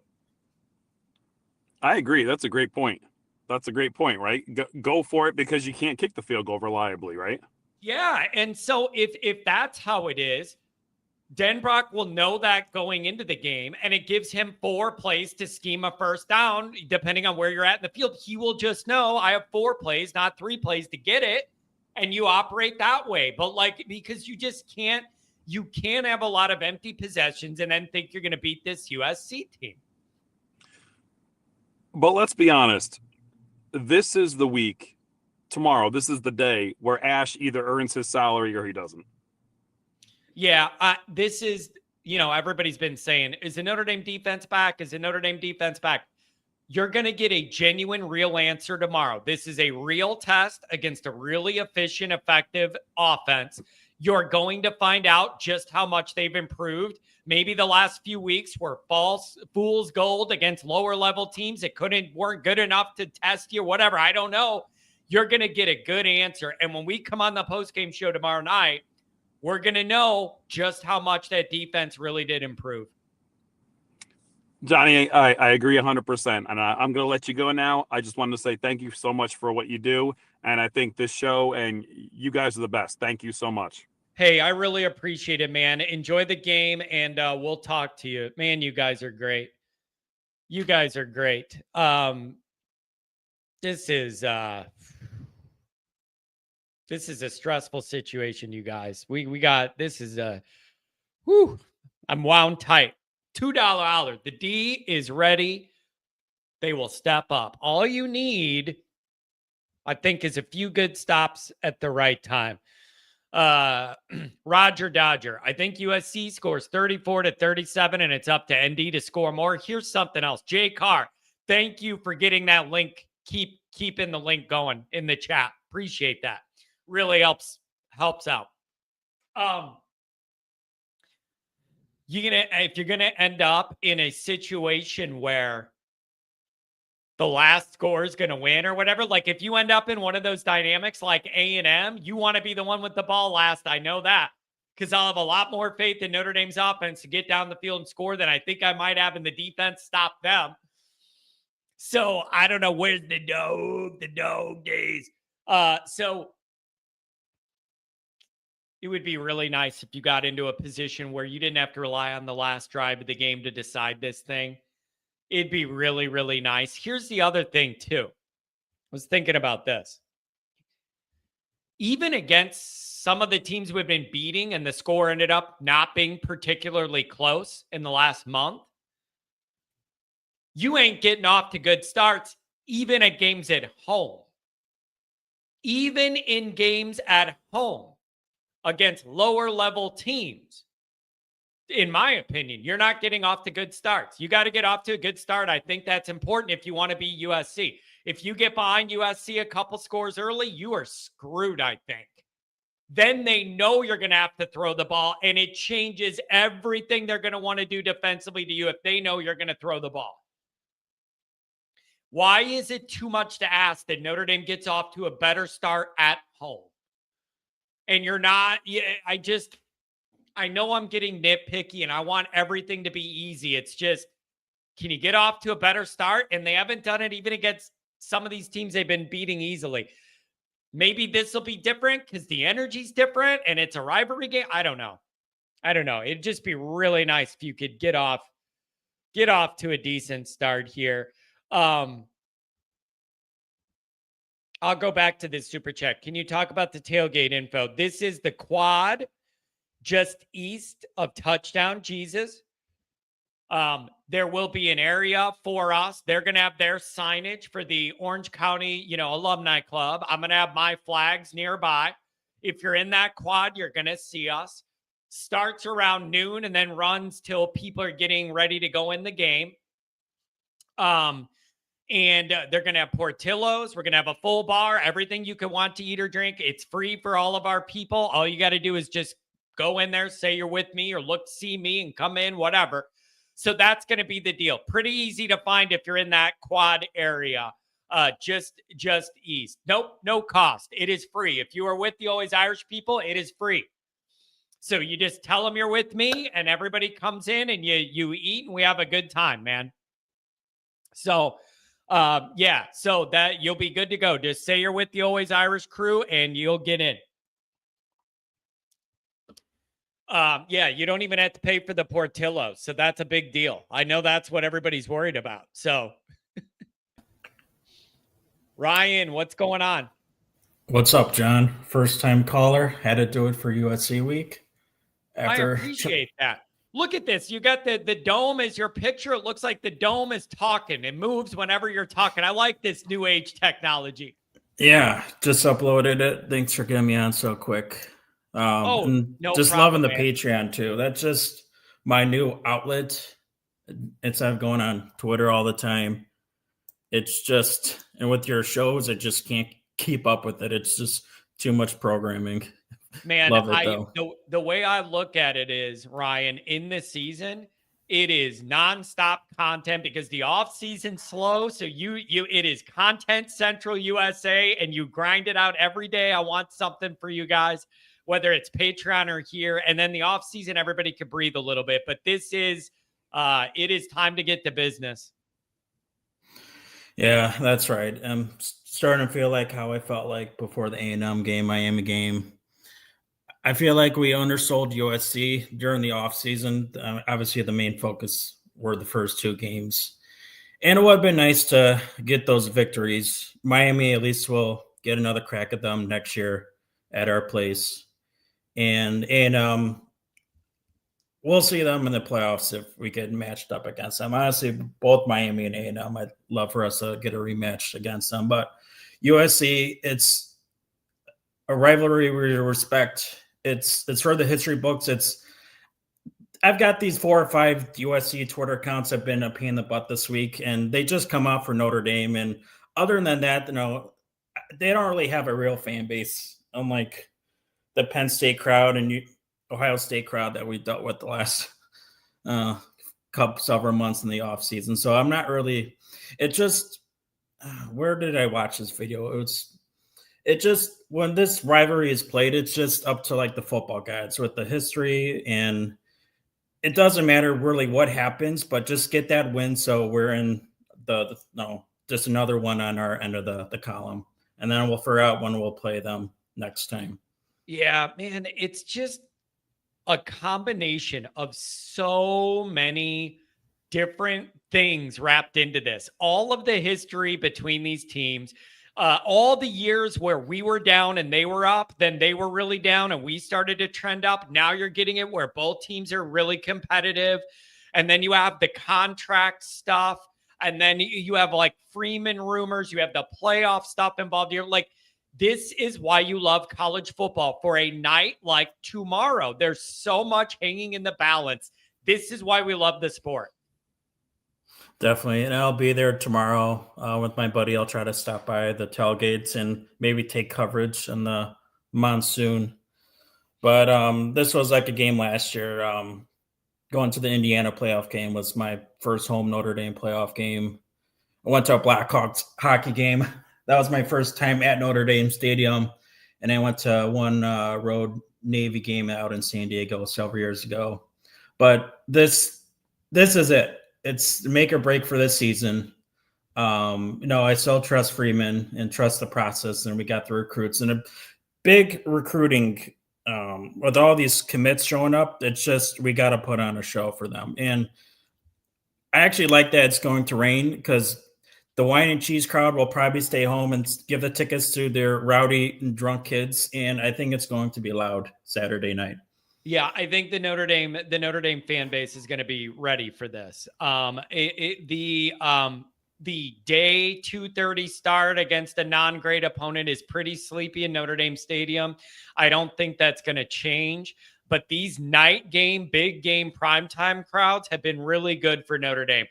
Speaker 7: I agree. That's a great point. Right? Go for it because you can't kick the field goal reliably, right?
Speaker 1: Yeah, and so if that's how it is, Denbrock will know that going into the game, and it gives him 4 plays to scheme a first down, depending on where you're at in the field. He will just know I have 4 plays, not 3 plays to get it, and you operate that way. But because you just can't You can't have a lot of empty possessions and then think you're going to beat this USC team.
Speaker 7: But let's be honest. This is the week, tomorrow, this is the day where Ash either earns his salary or he doesn't.
Speaker 1: Yeah, this is, everybody's been saying, is the Notre Dame defense back? Is the Notre Dame defense back? You're going to get a genuine, real answer tomorrow. This is a real test against a really efficient, effective offense. You're going to find out just how much they've improved. Maybe the last few weeks were fool's gold against lower level teams that weren't good enough to test you, whatever. I don't know. You're going to get a good answer. And when we come on the postgame show tomorrow night, we're going to know just how much that defense really did improve.
Speaker 7: Johnny, I agree 100%. And I'm going to let you go now. I just wanted to say thank you so much for what you do. And I think this show and you guys are the best. Thank you so much.
Speaker 1: Hey, I really appreciate it, man. Enjoy the game, and we'll talk to you. Man, you guys are great. You guys are great. This is a stressful situation, you guys. I'm wound tight. $2 hour. The D is ready. They will step up. All you need, I think, is a few good stops at the right time. Roger Dodger. I think USC scores 34-37, and it's up to ND to score more. Here's something else. Jay Carr, thank you for getting that link. Keeping the link going in the chat. Appreciate that. Really helps out. If you're gonna end up in a situation where the last score is going to win or whatever. Like if you end up in one of those dynamics like A&M, you want to be the one with the ball last. I know that because I'll have a lot more faith in Notre Dame's offense to get down the field and score than I think I might have in the defense stop them. So I don't know. Where's the dog days? So it would be really nice if you got into a position where you didn't have to rely on the last drive of the game to decide this thing. It'd be really, really nice. Here's the other thing, too. I was thinking about this. Even against some of the teams we've been beating and the score ended up not being particularly close in the last month, you ain't getting off to good starts, even at games at home. Even in games at home against lower level teams. In my opinion, you're not getting off to good starts. You got to get off to a good start. I think that's important if you want to beat USC. If you get behind USC a couple scores early, you are screwed, I think. Then they know you're going to have to throw the ball, and it changes everything they're going to want to do defensively to you if they know you're going to throw the ball. Why is it too much to ask that Notre Dame gets off to a better start at home? And you're not, I know I'm getting nitpicky and I want everything to be easy. It's just, can you get off to a better start? And they haven't done it even against some of these teams they've been beating easily. Maybe this will be different because the energy's different and it's a rivalry game. I don't know. It'd just be really nice if you could get off to a decent start here. I'll go back to this super chat. Can you talk about the tailgate info? This is the quad just east of Touchdown Jesus. There will be an area for us. They're going to have their signage for the Orange County, Alumni Club. I'm going to have my flags nearby. If you're in that quad, you're going to see us. Starts around noon and then runs till people are getting ready to go in the game. And they're going to have Portillo's. We're going to have a full bar, everything you could want to eat or drink. It's free for all of our people. All you got to do is just go in there, say you're with me or see me and come in, whatever. So that's going to be the deal. Pretty easy to find if you're in that quad area, just east. Nope, no cost. It is free. If you are with the Always Irish people, it is free. So you just tell them you're with me and everybody comes in and you eat and we have a good time, man. So, so that you'll be good to go. Just say you're with the Always Irish crew and you'll get in. You don't even have to pay for the Portillo. So that's a big deal. I know that's what everybody's worried about. So Ryan, what's going on?
Speaker 8: What's up, John? First time caller. Had to do it for USC week.
Speaker 5: After
Speaker 1: appreciate that. Look at this. You got the dome as your picture. It looks like the dome is talking. It moves whenever you're talking. I like this new age technology.
Speaker 5: Yeah, just uploaded it. Thanks for getting me on so quick. And
Speaker 1: no
Speaker 5: just
Speaker 1: problem,
Speaker 5: loving the
Speaker 1: man.
Speaker 5: Patreon too. That's just my new outlet. Instead of going on Twitter all the time, it's just, and with your shows, I just can't keep up with it. It's just too much programming.
Speaker 1: Man,
Speaker 5: Love it though.
Speaker 1: The way I look at it is, Ryan, in this season, it is nonstop content because the off season's slow. So it is content central USA, and you grind it out every day. I want something for you guys, whether it's Patreon or here. And then the off season, everybody can breathe a little bit. But this is, it is time to get to business.
Speaker 5: Yeah, that's right. I'm starting to feel like how I felt like before the A&M game, Miami game. I feel like we undersold USC during the offseason. Obviously, the main focus were the first two games. And it would have been nice to get those victories. Miami at least will get another crack at them next year at our place. And we'll see them in the playoffs if we get matched up against them. Honestly, both Miami and A&M, I'd love for us to get a rematch against them. But USC, it's a rivalry we respect. It's for the history books. I've got these 4 or 5 USC Twitter accounts have been a pain in the butt this week, and they just come out for Notre Dame. And other than that, they don't really have a real fan base, unlike the Penn State crowd and Ohio State crowd that we dealt with the last several months in the off season. So I'm not really. It just where did I watch this video? It just when this rivalry is played, it's just up to like the football guys with the history, and it doesn't matter really what happens, but just get that win. So we're in just another one on our end of the column, and then we'll figure out when we'll play them next time.
Speaker 1: Yeah, man, it's just a combination of so many different things wrapped into this. All of the history between these teams, all the years where we were down and they were up, then they were really down and we started to trend up. Now you're getting it where both teams are really competitive. And then you have the contract stuff. And then you have like Freeman rumors. You have the playoff stuff involved here. Like, this is why you love college football. For a night like tomorrow, there's so much hanging in the balance. This is why we love the sport.
Speaker 5: Definitely. And I'll be there tomorrow with my buddy. I'll try to stop by the tailgates and maybe take coverage in the monsoon. But this was like a game last year. Going to the Indiana playoff game was my first home Notre Dame playoff game. I went to a Blackhawks hockey game. That was my first time at Notre Dame Stadium. And I went to one road Navy game out in San Diego several years ago. But this is it. It's make or break for this season. I still trust Freeman and trust the process, and we got the recruits and a big recruiting with all these commits showing up. It's just we got to put on a show for them. And I actually like that it's going to rain because the wine and cheese crowd will probably stay home and give the tickets to their rowdy and drunk kids. And I think it's going to be loud Saturday night.
Speaker 1: Yeah, I think the Notre Dame fan base is going to be ready for this. The day 2:30 start against a non-great opponent is pretty sleepy in Notre Dame Stadium. I don't think that's going to change. But these night game, big game, primetime crowds have been really good for Notre Dame.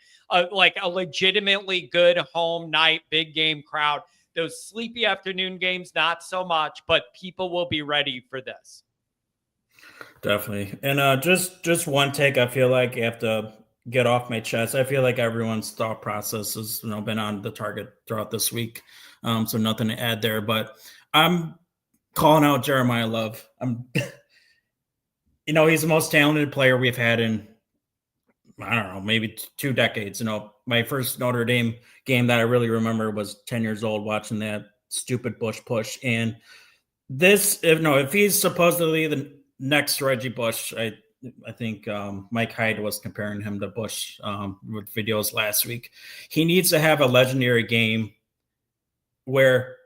Speaker 1: Like a legitimately good home night, big game crowd. Those sleepy afternoon games, not so much, but people will be ready for this.
Speaker 5: Definitely. And just one take, I feel like I have to get off my chest. I feel like everyone's thought process has been on the target throughout this week. So nothing to add there. But I'm calling out Jeremiah Love. He's the most talented player we've had in, I don't know, maybe 2 decades. My first Notre Dame game that I really remember was 10 years old watching that stupid Bush push. And if he's supposedly the next Reggie Bush, I think Mike Hyde was comparing him to Bush with videos last week. He needs to have a legendary game where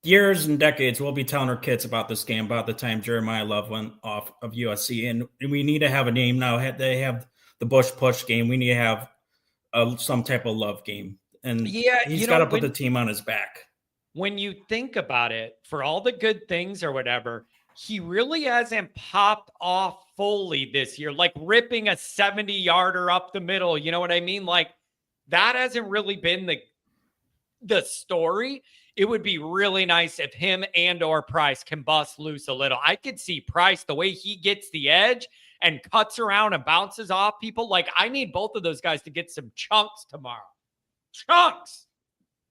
Speaker 8: years and decades, we'll be telling our kids about this game about the time Jeremiah Love went off of USC, and we need to have a name now. They have the Bush push game. We need to have some type of Love game, and
Speaker 1: Yeah,
Speaker 8: he's got to put the team on his back.
Speaker 1: When you think about it, for all the good things or whatever, he really hasn't popped off fully this year, like ripping a 70-yarder up the middle. You know what I mean? Like that hasn't really been the story. It would be really nice if him and or Price can bust loose a little. I could see Price, the way he gets the edge and cuts around and bounces off people. Like I need both of those guys to get some chunks tomorrow. Chunks.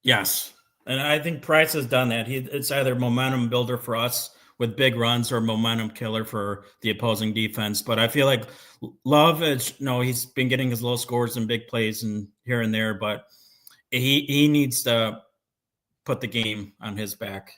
Speaker 8: Yes. And I think Price has done that. It's either momentum builder for us with big runs or momentum killer for the opposing defense. But I feel like Love he's been getting his low scores and big plays and here and there, but he needs to put the game on his back.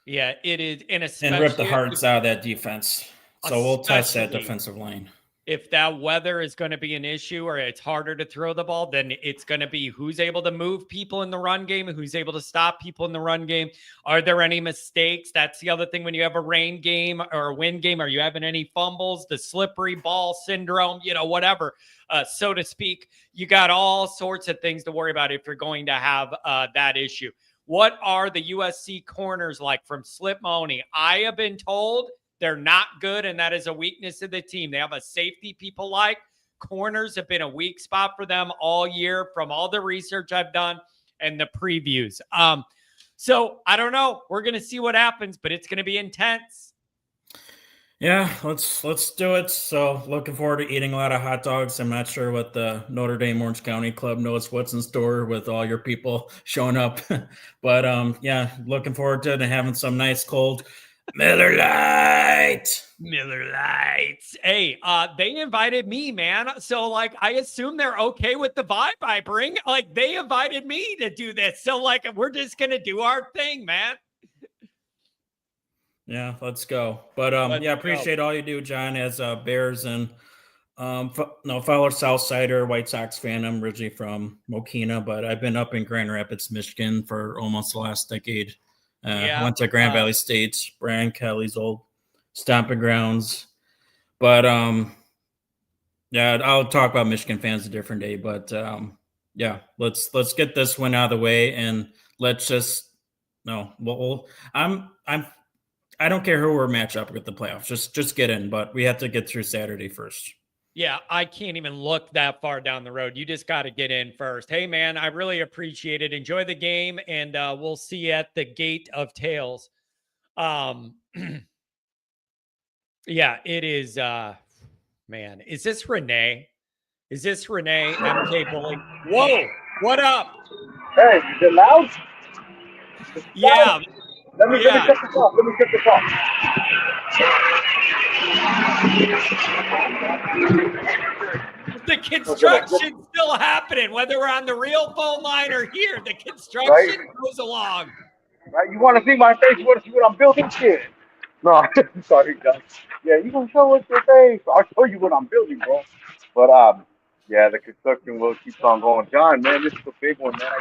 Speaker 1: Yeah, it is.
Speaker 8: And rip the hearts out of that defense. So we'll test that defensive line.
Speaker 1: If that weather is going to be an issue or it's harder to throw the ball, then it's going to be who's able to move people in the run game, who's able to stop people in the run game. Are there any mistakes? That's the other thing when you have a rain game or a wind game. Are you having any fumbles, the slippery ball syndrome, whatever, so to speak? You got all sorts of things to worry about if you're going to have that issue. What are the USC corners like from Slip Mahoney? I have been told they're not good, and that is a weakness of the team. They have a safety people like. Corners have been a weak spot for them all year from all the research I've done and the previews. So I don't know. We're going to see what happens, but it's going to be intense.
Speaker 8: Yeah, let's do it. So looking forward to eating a lot of hot dogs. I'm not sure what the Notre Dame Orange County Club knows what's in store with all your people showing up. But yeah, looking forward to it and having some nice cold Miller Lite.
Speaker 1: Hey, they invited me, man. So like, I assume they're okay with the vibe I bring. Like they invited me to do this. So like, we're just going to do our thing, man.
Speaker 8: Yeah, let's go. But appreciate all you do, John, as Bears and fellow Southsider, White Sox fan. I'm originally from Mokina, but I've been up in Grand Rapids, Michigan for almost the last decade. Went to Grand Valley State, Brian Kelly's old stomping grounds. But I'll talk about Michigan fans a different day. But let's get this one out of the way and let's just I don't care who we're match up with the playoffs. Just get in, but we have to get through Saturday first.
Speaker 1: Yeah, I can't even look that far down the road. You just got to get in first. Hey, man, I really appreciate it. Enjoy the game, and we'll see you at the Gate of Tales. Yeah, it is. Man, is this Rene? Is this Rene, MK Bully? Whoa, what up?
Speaker 3: Hey, is it loud?
Speaker 1: Yeah.
Speaker 3: Let me shut this off.
Speaker 1: The construction's still happening, whether we're on the real phone line or here. The construction goes along.
Speaker 3: Right? You want to see my face? You want to see what I'm building? Shit. No, sorry, guys. Yeah, you gonna show us your face? I'll show you what I'm building, bro. But the construction will keep on going. John, man, this is a big one, man.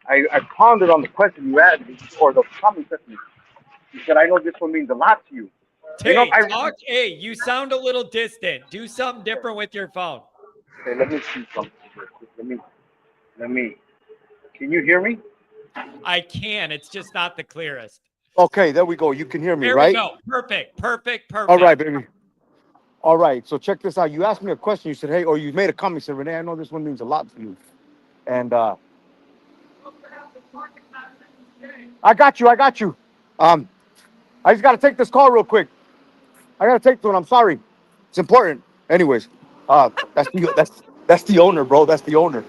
Speaker 3: I pondered on the question you asked me, or the comment question. You said, I know this one means a lot to you.
Speaker 1: Hey, you sound a little distant. Do something different with your phone.
Speaker 3: Okay, let me see something. Let me. Can you hear me?
Speaker 1: I can. It's just not the clearest.
Speaker 3: Okay, there we go. You can hear me,
Speaker 1: there
Speaker 3: right?
Speaker 1: There we go. Perfect.
Speaker 3: All right, baby. All right, so check this out. You asked me a question. You said, hey, or you made a comment. You said, Rene, I know this one means a lot to you. And I got you. I just got to take this call real quick. I got to take this one. I'm sorry. It's important. Anyways, that's the owner, bro. That's the owner.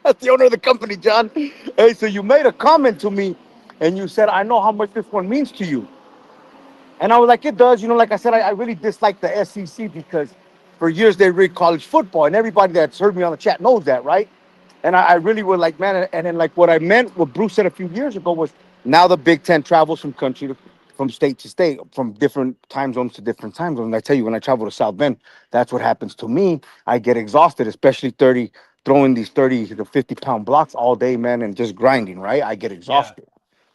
Speaker 3: That's the owner of the company, John. Hey, so you made a comment to me, and you said, I know how much this one means to you. And I was like, it does. Like I said, I really dislike the SEC because for years they rigged college football, and everybody that's heard me on the chat knows that, right? And I really would like, man, and then like what I meant, what Bruce said a few years ago was now the Big Ten travels from from state to state, from different time zones to different time zones. And I tell you, when I travel to South Bend, that's what happens to me. I get exhausted, especially 30, throwing these 30 to 50-pound blocks all day, man, and just grinding, right? I get
Speaker 1: Yeah.
Speaker 3: exhausted.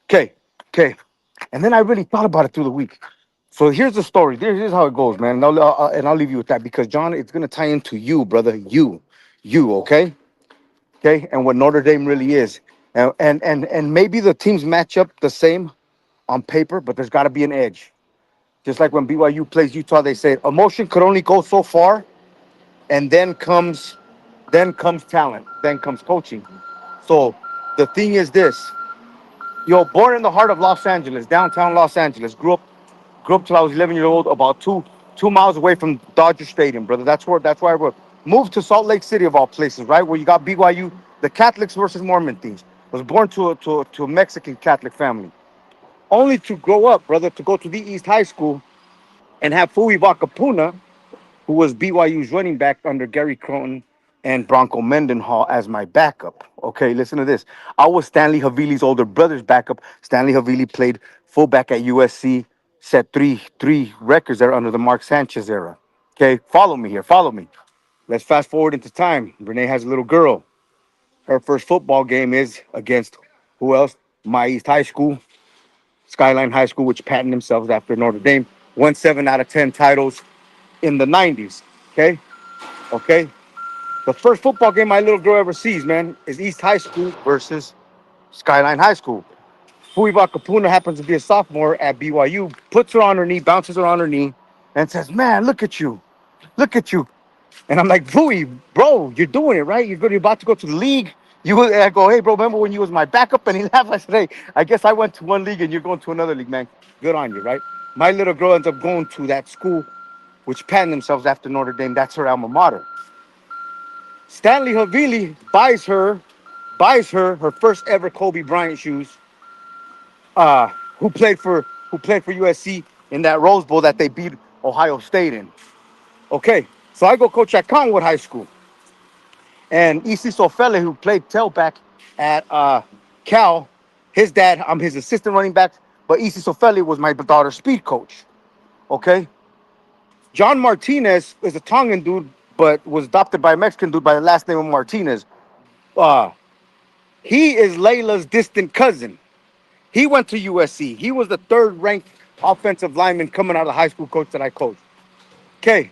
Speaker 3: Okay. And then I really thought about it through the week. So here's the story. Here's how it goes, man. And I'll leave you with that because, John, it's going to tie into you, brother. You, okay? Okay? And what Notre Dame really is. And maybe the teams match up the same on paper, but there's got to be an edge. Just like when BYU plays Utah, they say emotion could only go so far, and then comes talent, then comes coaching. So the thing is this: born in the heart of Los Angeles, downtown Los Angeles, grew up till I was 11 years old, about 2 miles away from Dodger Stadium, brother. That's where I grew up. Moved to Salt Lake City of all places, right, where you got BYU, the Catholics versus Mormon things. Was born to a Mexican Catholic family, only to grow up, brother, to go to the East High School and have Fui Vakapuna, who was BYU's running back under Gary Cronin and Bronco Mendenhall as my backup. Okay, listen to this. I was Stanley Havili's older brother's backup. Stanley Havili played fullback at USC, set three records there under the Mark Sanchez era. Okay, follow me here. Follow me. Let's fast forward into time. Rene has a little girl. Her first football game is against who else? My East High School, Skyline High School, which patented themselves after Notre Dame. Won 7 out of 10 titles in the 90s. Okay. The first football game my little girl ever sees, man, is East High School versus Skyline High School. Fuiva Kapuna happens to be a sophomore at BYU, puts her on her knee, bounces her on her knee, and says, "Man, look at you. Look at you." And I'm like, "Fui, bro, you're doing it, right? You're about to go to the league." I go, "Hey, bro, remember when you was my backup?" And he laughed. I said, "Hey, I guess I went to one league and you're going to another league, man. Good on you, right?" My little girl ends up going to that school, which patterned themselves after Notre Dame. That's her alma mater. Stanley Havili buys her her first ever Kobe Bryant shoes. Who played for USC in that Rose Bowl that they beat Ohio State in. Okay, so I go coach at Conwood High School, and E.C. Sofele, who played tailback at Cal, his dad, I'm his assistant running back, but E.C. Sofele was my daughter's speed coach. Okay, John Martinez is a Tongan dude, but was adopted by a Mexican dude by the last name of Martinez. He is Layla's distant cousin. He went to USC. He was the third ranked offensive lineman coming out of the high school coach that I coached. Okay.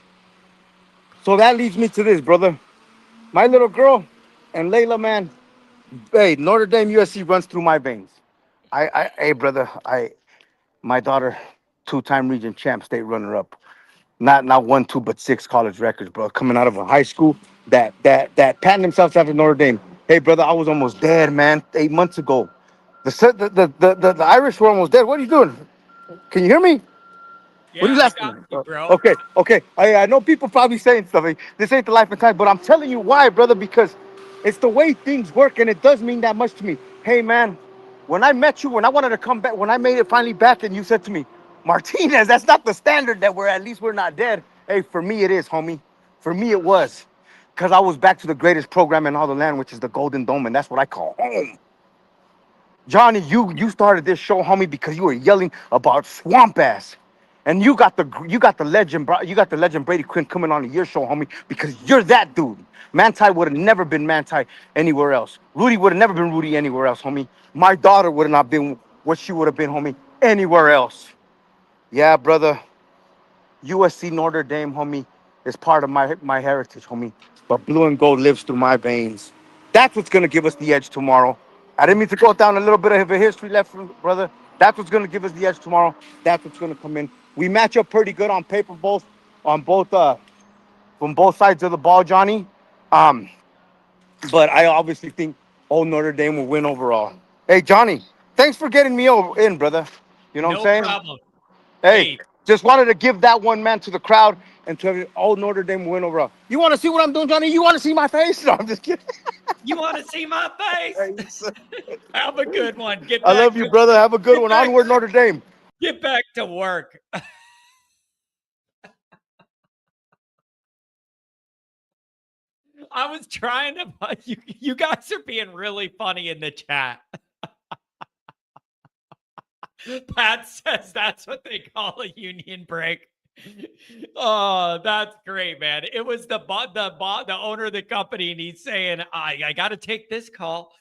Speaker 3: So that leads me to this, brother. My little girl and Layla, man, hey, Notre Dame USC runs through my veins. Hey, brother, my daughter, 2-time region champ, state runner up. Not 1, 2, but 6 college records, bro. Coming out of a high school that patterned themselves after Notre Dame. Hey, brother, I was almost dead, man, 8 months ago. The Irish were almost dead. What are you doing? Can you hear me? What are
Speaker 1: Yeah,
Speaker 3: you
Speaker 1: I
Speaker 3: laughing
Speaker 1: got
Speaker 3: at?
Speaker 1: you, bro.
Speaker 3: Okay. I know people probably saying stuff like, this ain't the life and time, but I'm telling you why, brother, because it's the way things work, and it does mean that much to me. Hey, man, when I met you, when I wanted to come back, when I made it finally back, and you said to me, "Martinez, that's not the standard that at least we're not dead." Hey, for me it is, homie. For me it was, because I was back to the greatest program in all the land, which is the Golden Dome, and that's what I call home. Johnny, you started this show, homie, because you were yelling about swamp ass. And you got the legend, bro. You got the legend Brady Quinn coming on to your show, homie, because you're that dude. Manti would have never been Manti anywhere else. Rudy would have never been Rudy anywhere else, homie. My daughter would have not been what she would have been, homie, anywhere else. Yeah, brother. USC Notre Dame, homie, is part of my heritage, homie. But blue and gold lives through my veins. That's what's gonna give us the edge tomorrow. I didn't mean to go down a little bit of a history lesson, brother. That's what's gonna give us the edge tomorrow. That's what's gonna come in. We match up pretty good on paper, both on both from both sides of the ball, Johnny. Um, but I obviously think old Notre Dame will win overall. Hey, Johnny, thanks for getting me in, brother. You know what I'm
Speaker 1: No
Speaker 3: saying?
Speaker 1: problem.
Speaker 3: Hey,
Speaker 1: Hey,
Speaker 3: just wanted to give that one, man, to the crowd and to every old Notre Dame win overall. You want to see what I'm doing, Johnny? You want to see my face? No, I'm just kidding.
Speaker 1: you want to see my face? Have a good one.
Speaker 3: I love you, brother. Have a good one.
Speaker 1: back-
Speaker 3: Onward, Notre Dame.
Speaker 1: Get back to work. I was trying to. You guys are being really funny in the chat. Pat says that's what they call a union break. Oh, that's great, man. It was the owner of the company, and he's saying, I got to take this call.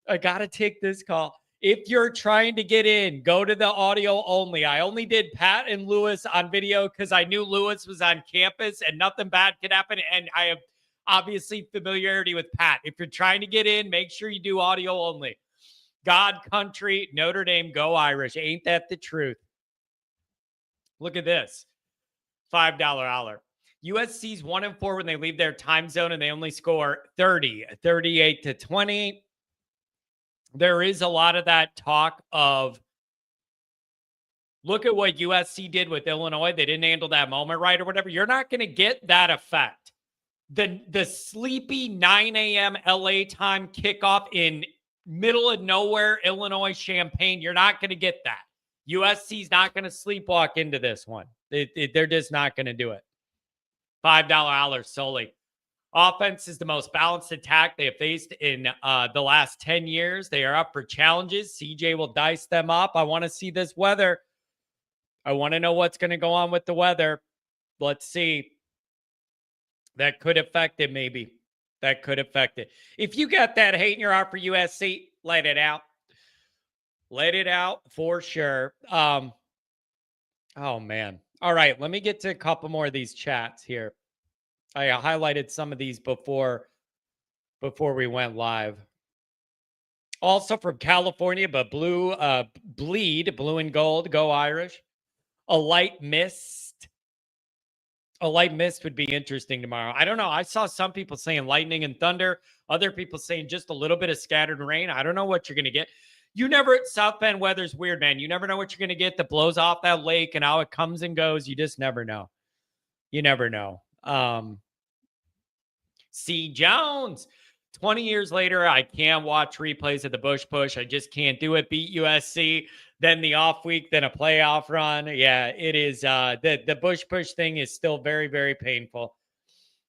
Speaker 1: I got to take this call. If you're trying to get in, go to the audio only. I only did Pat and Lewis on video because I knew Lewis was on campus and nothing bad could happen. And I have obviously familiarity with Pat. If you're trying to get in, make sure you do audio only. God, country, Notre Dame, go Irish. Ain't that the truth? Look at this. $5 holler. USC's 1-4 when they leave their time zone and they only score 38 to 20. There is a lot of that talk of, look at what USC did with Illinois. They didn't handle that moment right or whatever. You're not going to get that effect. The sleepy 9 a.m. LA time kickoff in middle of nowhere, Illinois, Champaign, you're not going to get that. USC's not going to sleepwalk into this one. They're just not going to do it. $5 holler solely. Offense is the most balanced attack they have faced in the last 10 years. They are up for challenges. CJ will dice them up. I want to see this weather. I want to know what's going to go on with the weather. Let's see. That could affect it, maybe. That could affect it. If you got that hate in your heart for USC, let it out. Let it out for sure. Oh, man. All right, let me get to a couple more of these chats here. I highlighted some of these before we went live. Also from California, but blue and gold, go Irish. A light mist. A light mist would be interesting tomorrow. I don't know. I saw some people saying lightning and thunder. Other people saying just a little bit of scattered rain. I don't know what you're going to get. South Bend weather's weird, man. You never know what you're going to get that blows off that lake and how it comes and goes. You just never know. You never know. C. Jones, 20 years later, I can't watch replays of the Bush push. I just can't do it. Beat USC, then the off week, then a playoff run. Yeah, it is. The Bush push thing is still very, very painful.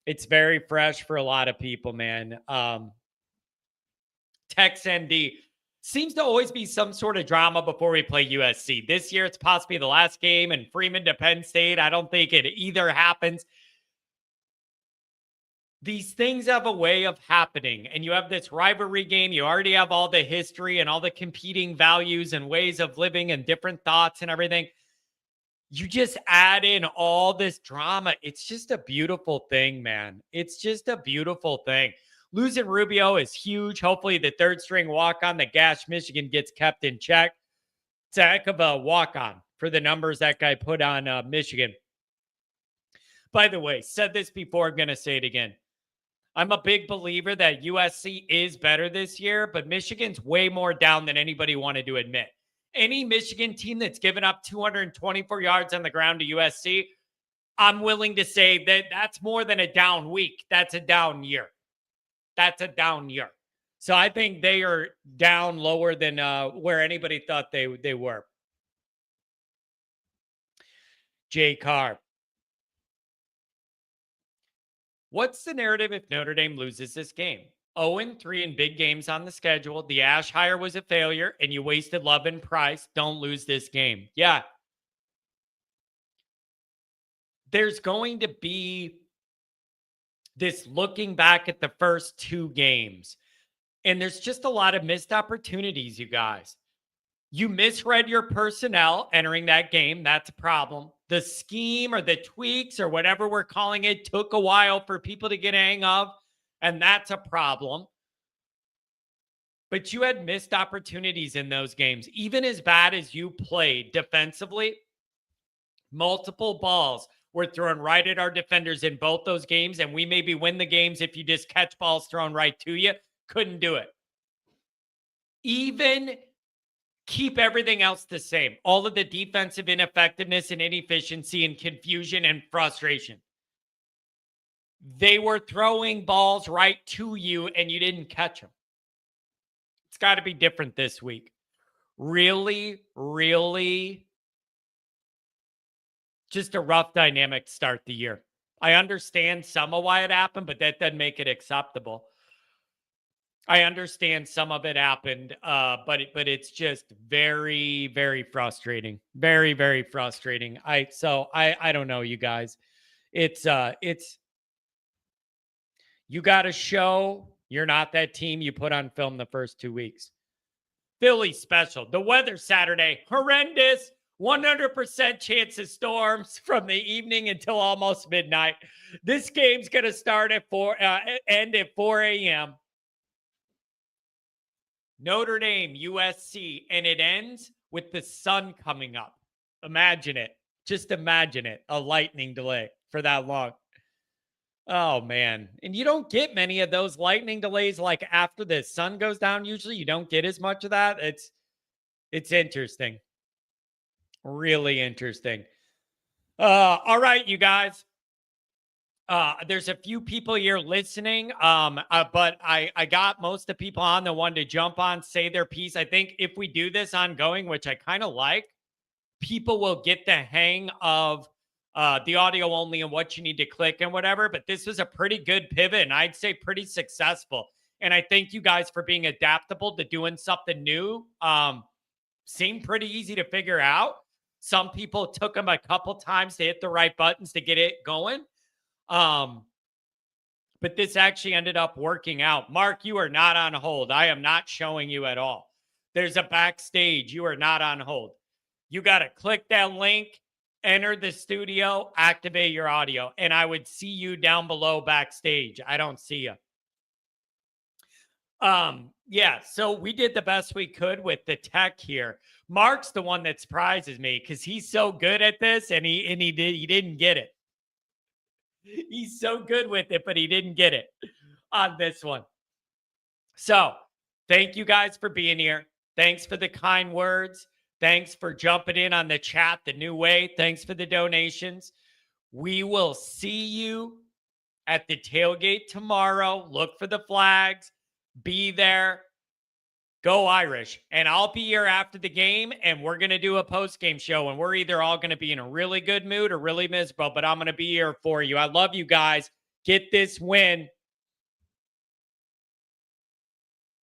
Speaker 1: It's very fresh for a lot of people, man. Tex ND. Seems to always be some sort of drama before we play USC. This year, it's possibly the last game, and Freeman to Penn State. I don't think it either happens. These things have a way of happening, and you have this rivalry game. You already have all the history and all the competing values and ways of living and different thoughts and everything. You just add in all this drama. It's just a beautiful thing, man. It's just a beautiful thing. Losing Rubio is huge. Hopefully the third string walk-on that gashed Michigan gets kept in check. It's a heck of a walk-on for the numbers that guy put on Michigan. By the way, said this before, I'm going to say it again. I'm a big believer that USC is better this year, but Michigan's way more down than anybody wanted to admit. Any Michigan team that's given up 224 yards on the ground to USC, I'm willing to say that that's more than a down week. That's a down year. That's a down year. So I think they are down lower than where anybody thought they were. Jay Carr. What's the narrative if Notre Dame loses this game? 0-3 in big games on the schedule. The Ash hire was a failure, and you wasted Love and Price. Don't lose this game. Yeah. There's going to be this looking back at the first two games, and there's just a lot of missed opportunities, you guys. You misread your personnel entering that game. That's a problem. The scheme or the tweaks or whatever we're calling it took a while for people to get a hang of, and that's a problem. But you had missed opportunities in those games. Even as bad as you played defensively, multiple balls were thrown right at our defenders in both those games, and we maybe win the games if you just catch balls thrown right to you. Couldn't do it. Even keep everything else the same. All of the defensive ineffectiveness and inefficiency and confusion and frustration. They were throwing balls right to you and you didn't catch them. It's got to be different this week. Really, really just a rough dynamic to start the year. I understand some of why it happened, but that doesn't make it acceptable. I understand some of it happened, but it's just very, very frustrating. Very, very frustrating. I don't know, you guys. It's you got to show you're not that team you put on film the first 2 weeks. Philly special. The weather Saturday, horrendous. 100% chance of storms from the evening until almost midnight. This game's going to start at end at 4 a.m. Notre Dame, USC, and it ends with the sun coming up. Imagine it. Just imagine it. A lightning delay for that long. Oh, man. And you don't get many of those lightning delays like after the sun goes down. Usually you don't get as much of that. It's interesting. Really interesting. All right, you guys. There's a few people here listening, but I got most of the people on the one to jump on, say their piece. I think if we do this ongoing, which I kind of like, people will get the hang of the audio only and what you need to click and whatever. But this was a pretty good pivot, and I'd say pretty successful. And I thank you guys for being adaptable to doing something new. Seemed pretty easy to figure out. Some people took them a couple times to hit the right buttons to get it going. But this actually ended up working out. Mark, you are not on hold. I am not showing you at all. There's a backstage. You are not on hold. You got to click that link, enter the studio, activate your audio, and I would see you down below backstage. I don't see you. Yeah, so we did the best we could with the tech here. Mark's the one that surprises me because he's so good at this, and he didn't get it. He's so good with it, but he didn't get it on this one. So thank you guys for being here. Thanks for the kind words. Thanks for jumping in on the chat the new way. Thanks for the donations. We will see you at the tailgate tomorrow. Look for the flags. Be there. Go Irish. And I'll be here after the game, and we're going to do a post-game show, and we're either all going to be in a really good mood or really miserable, but I'm going to be here for you. I love you guys. Get this win.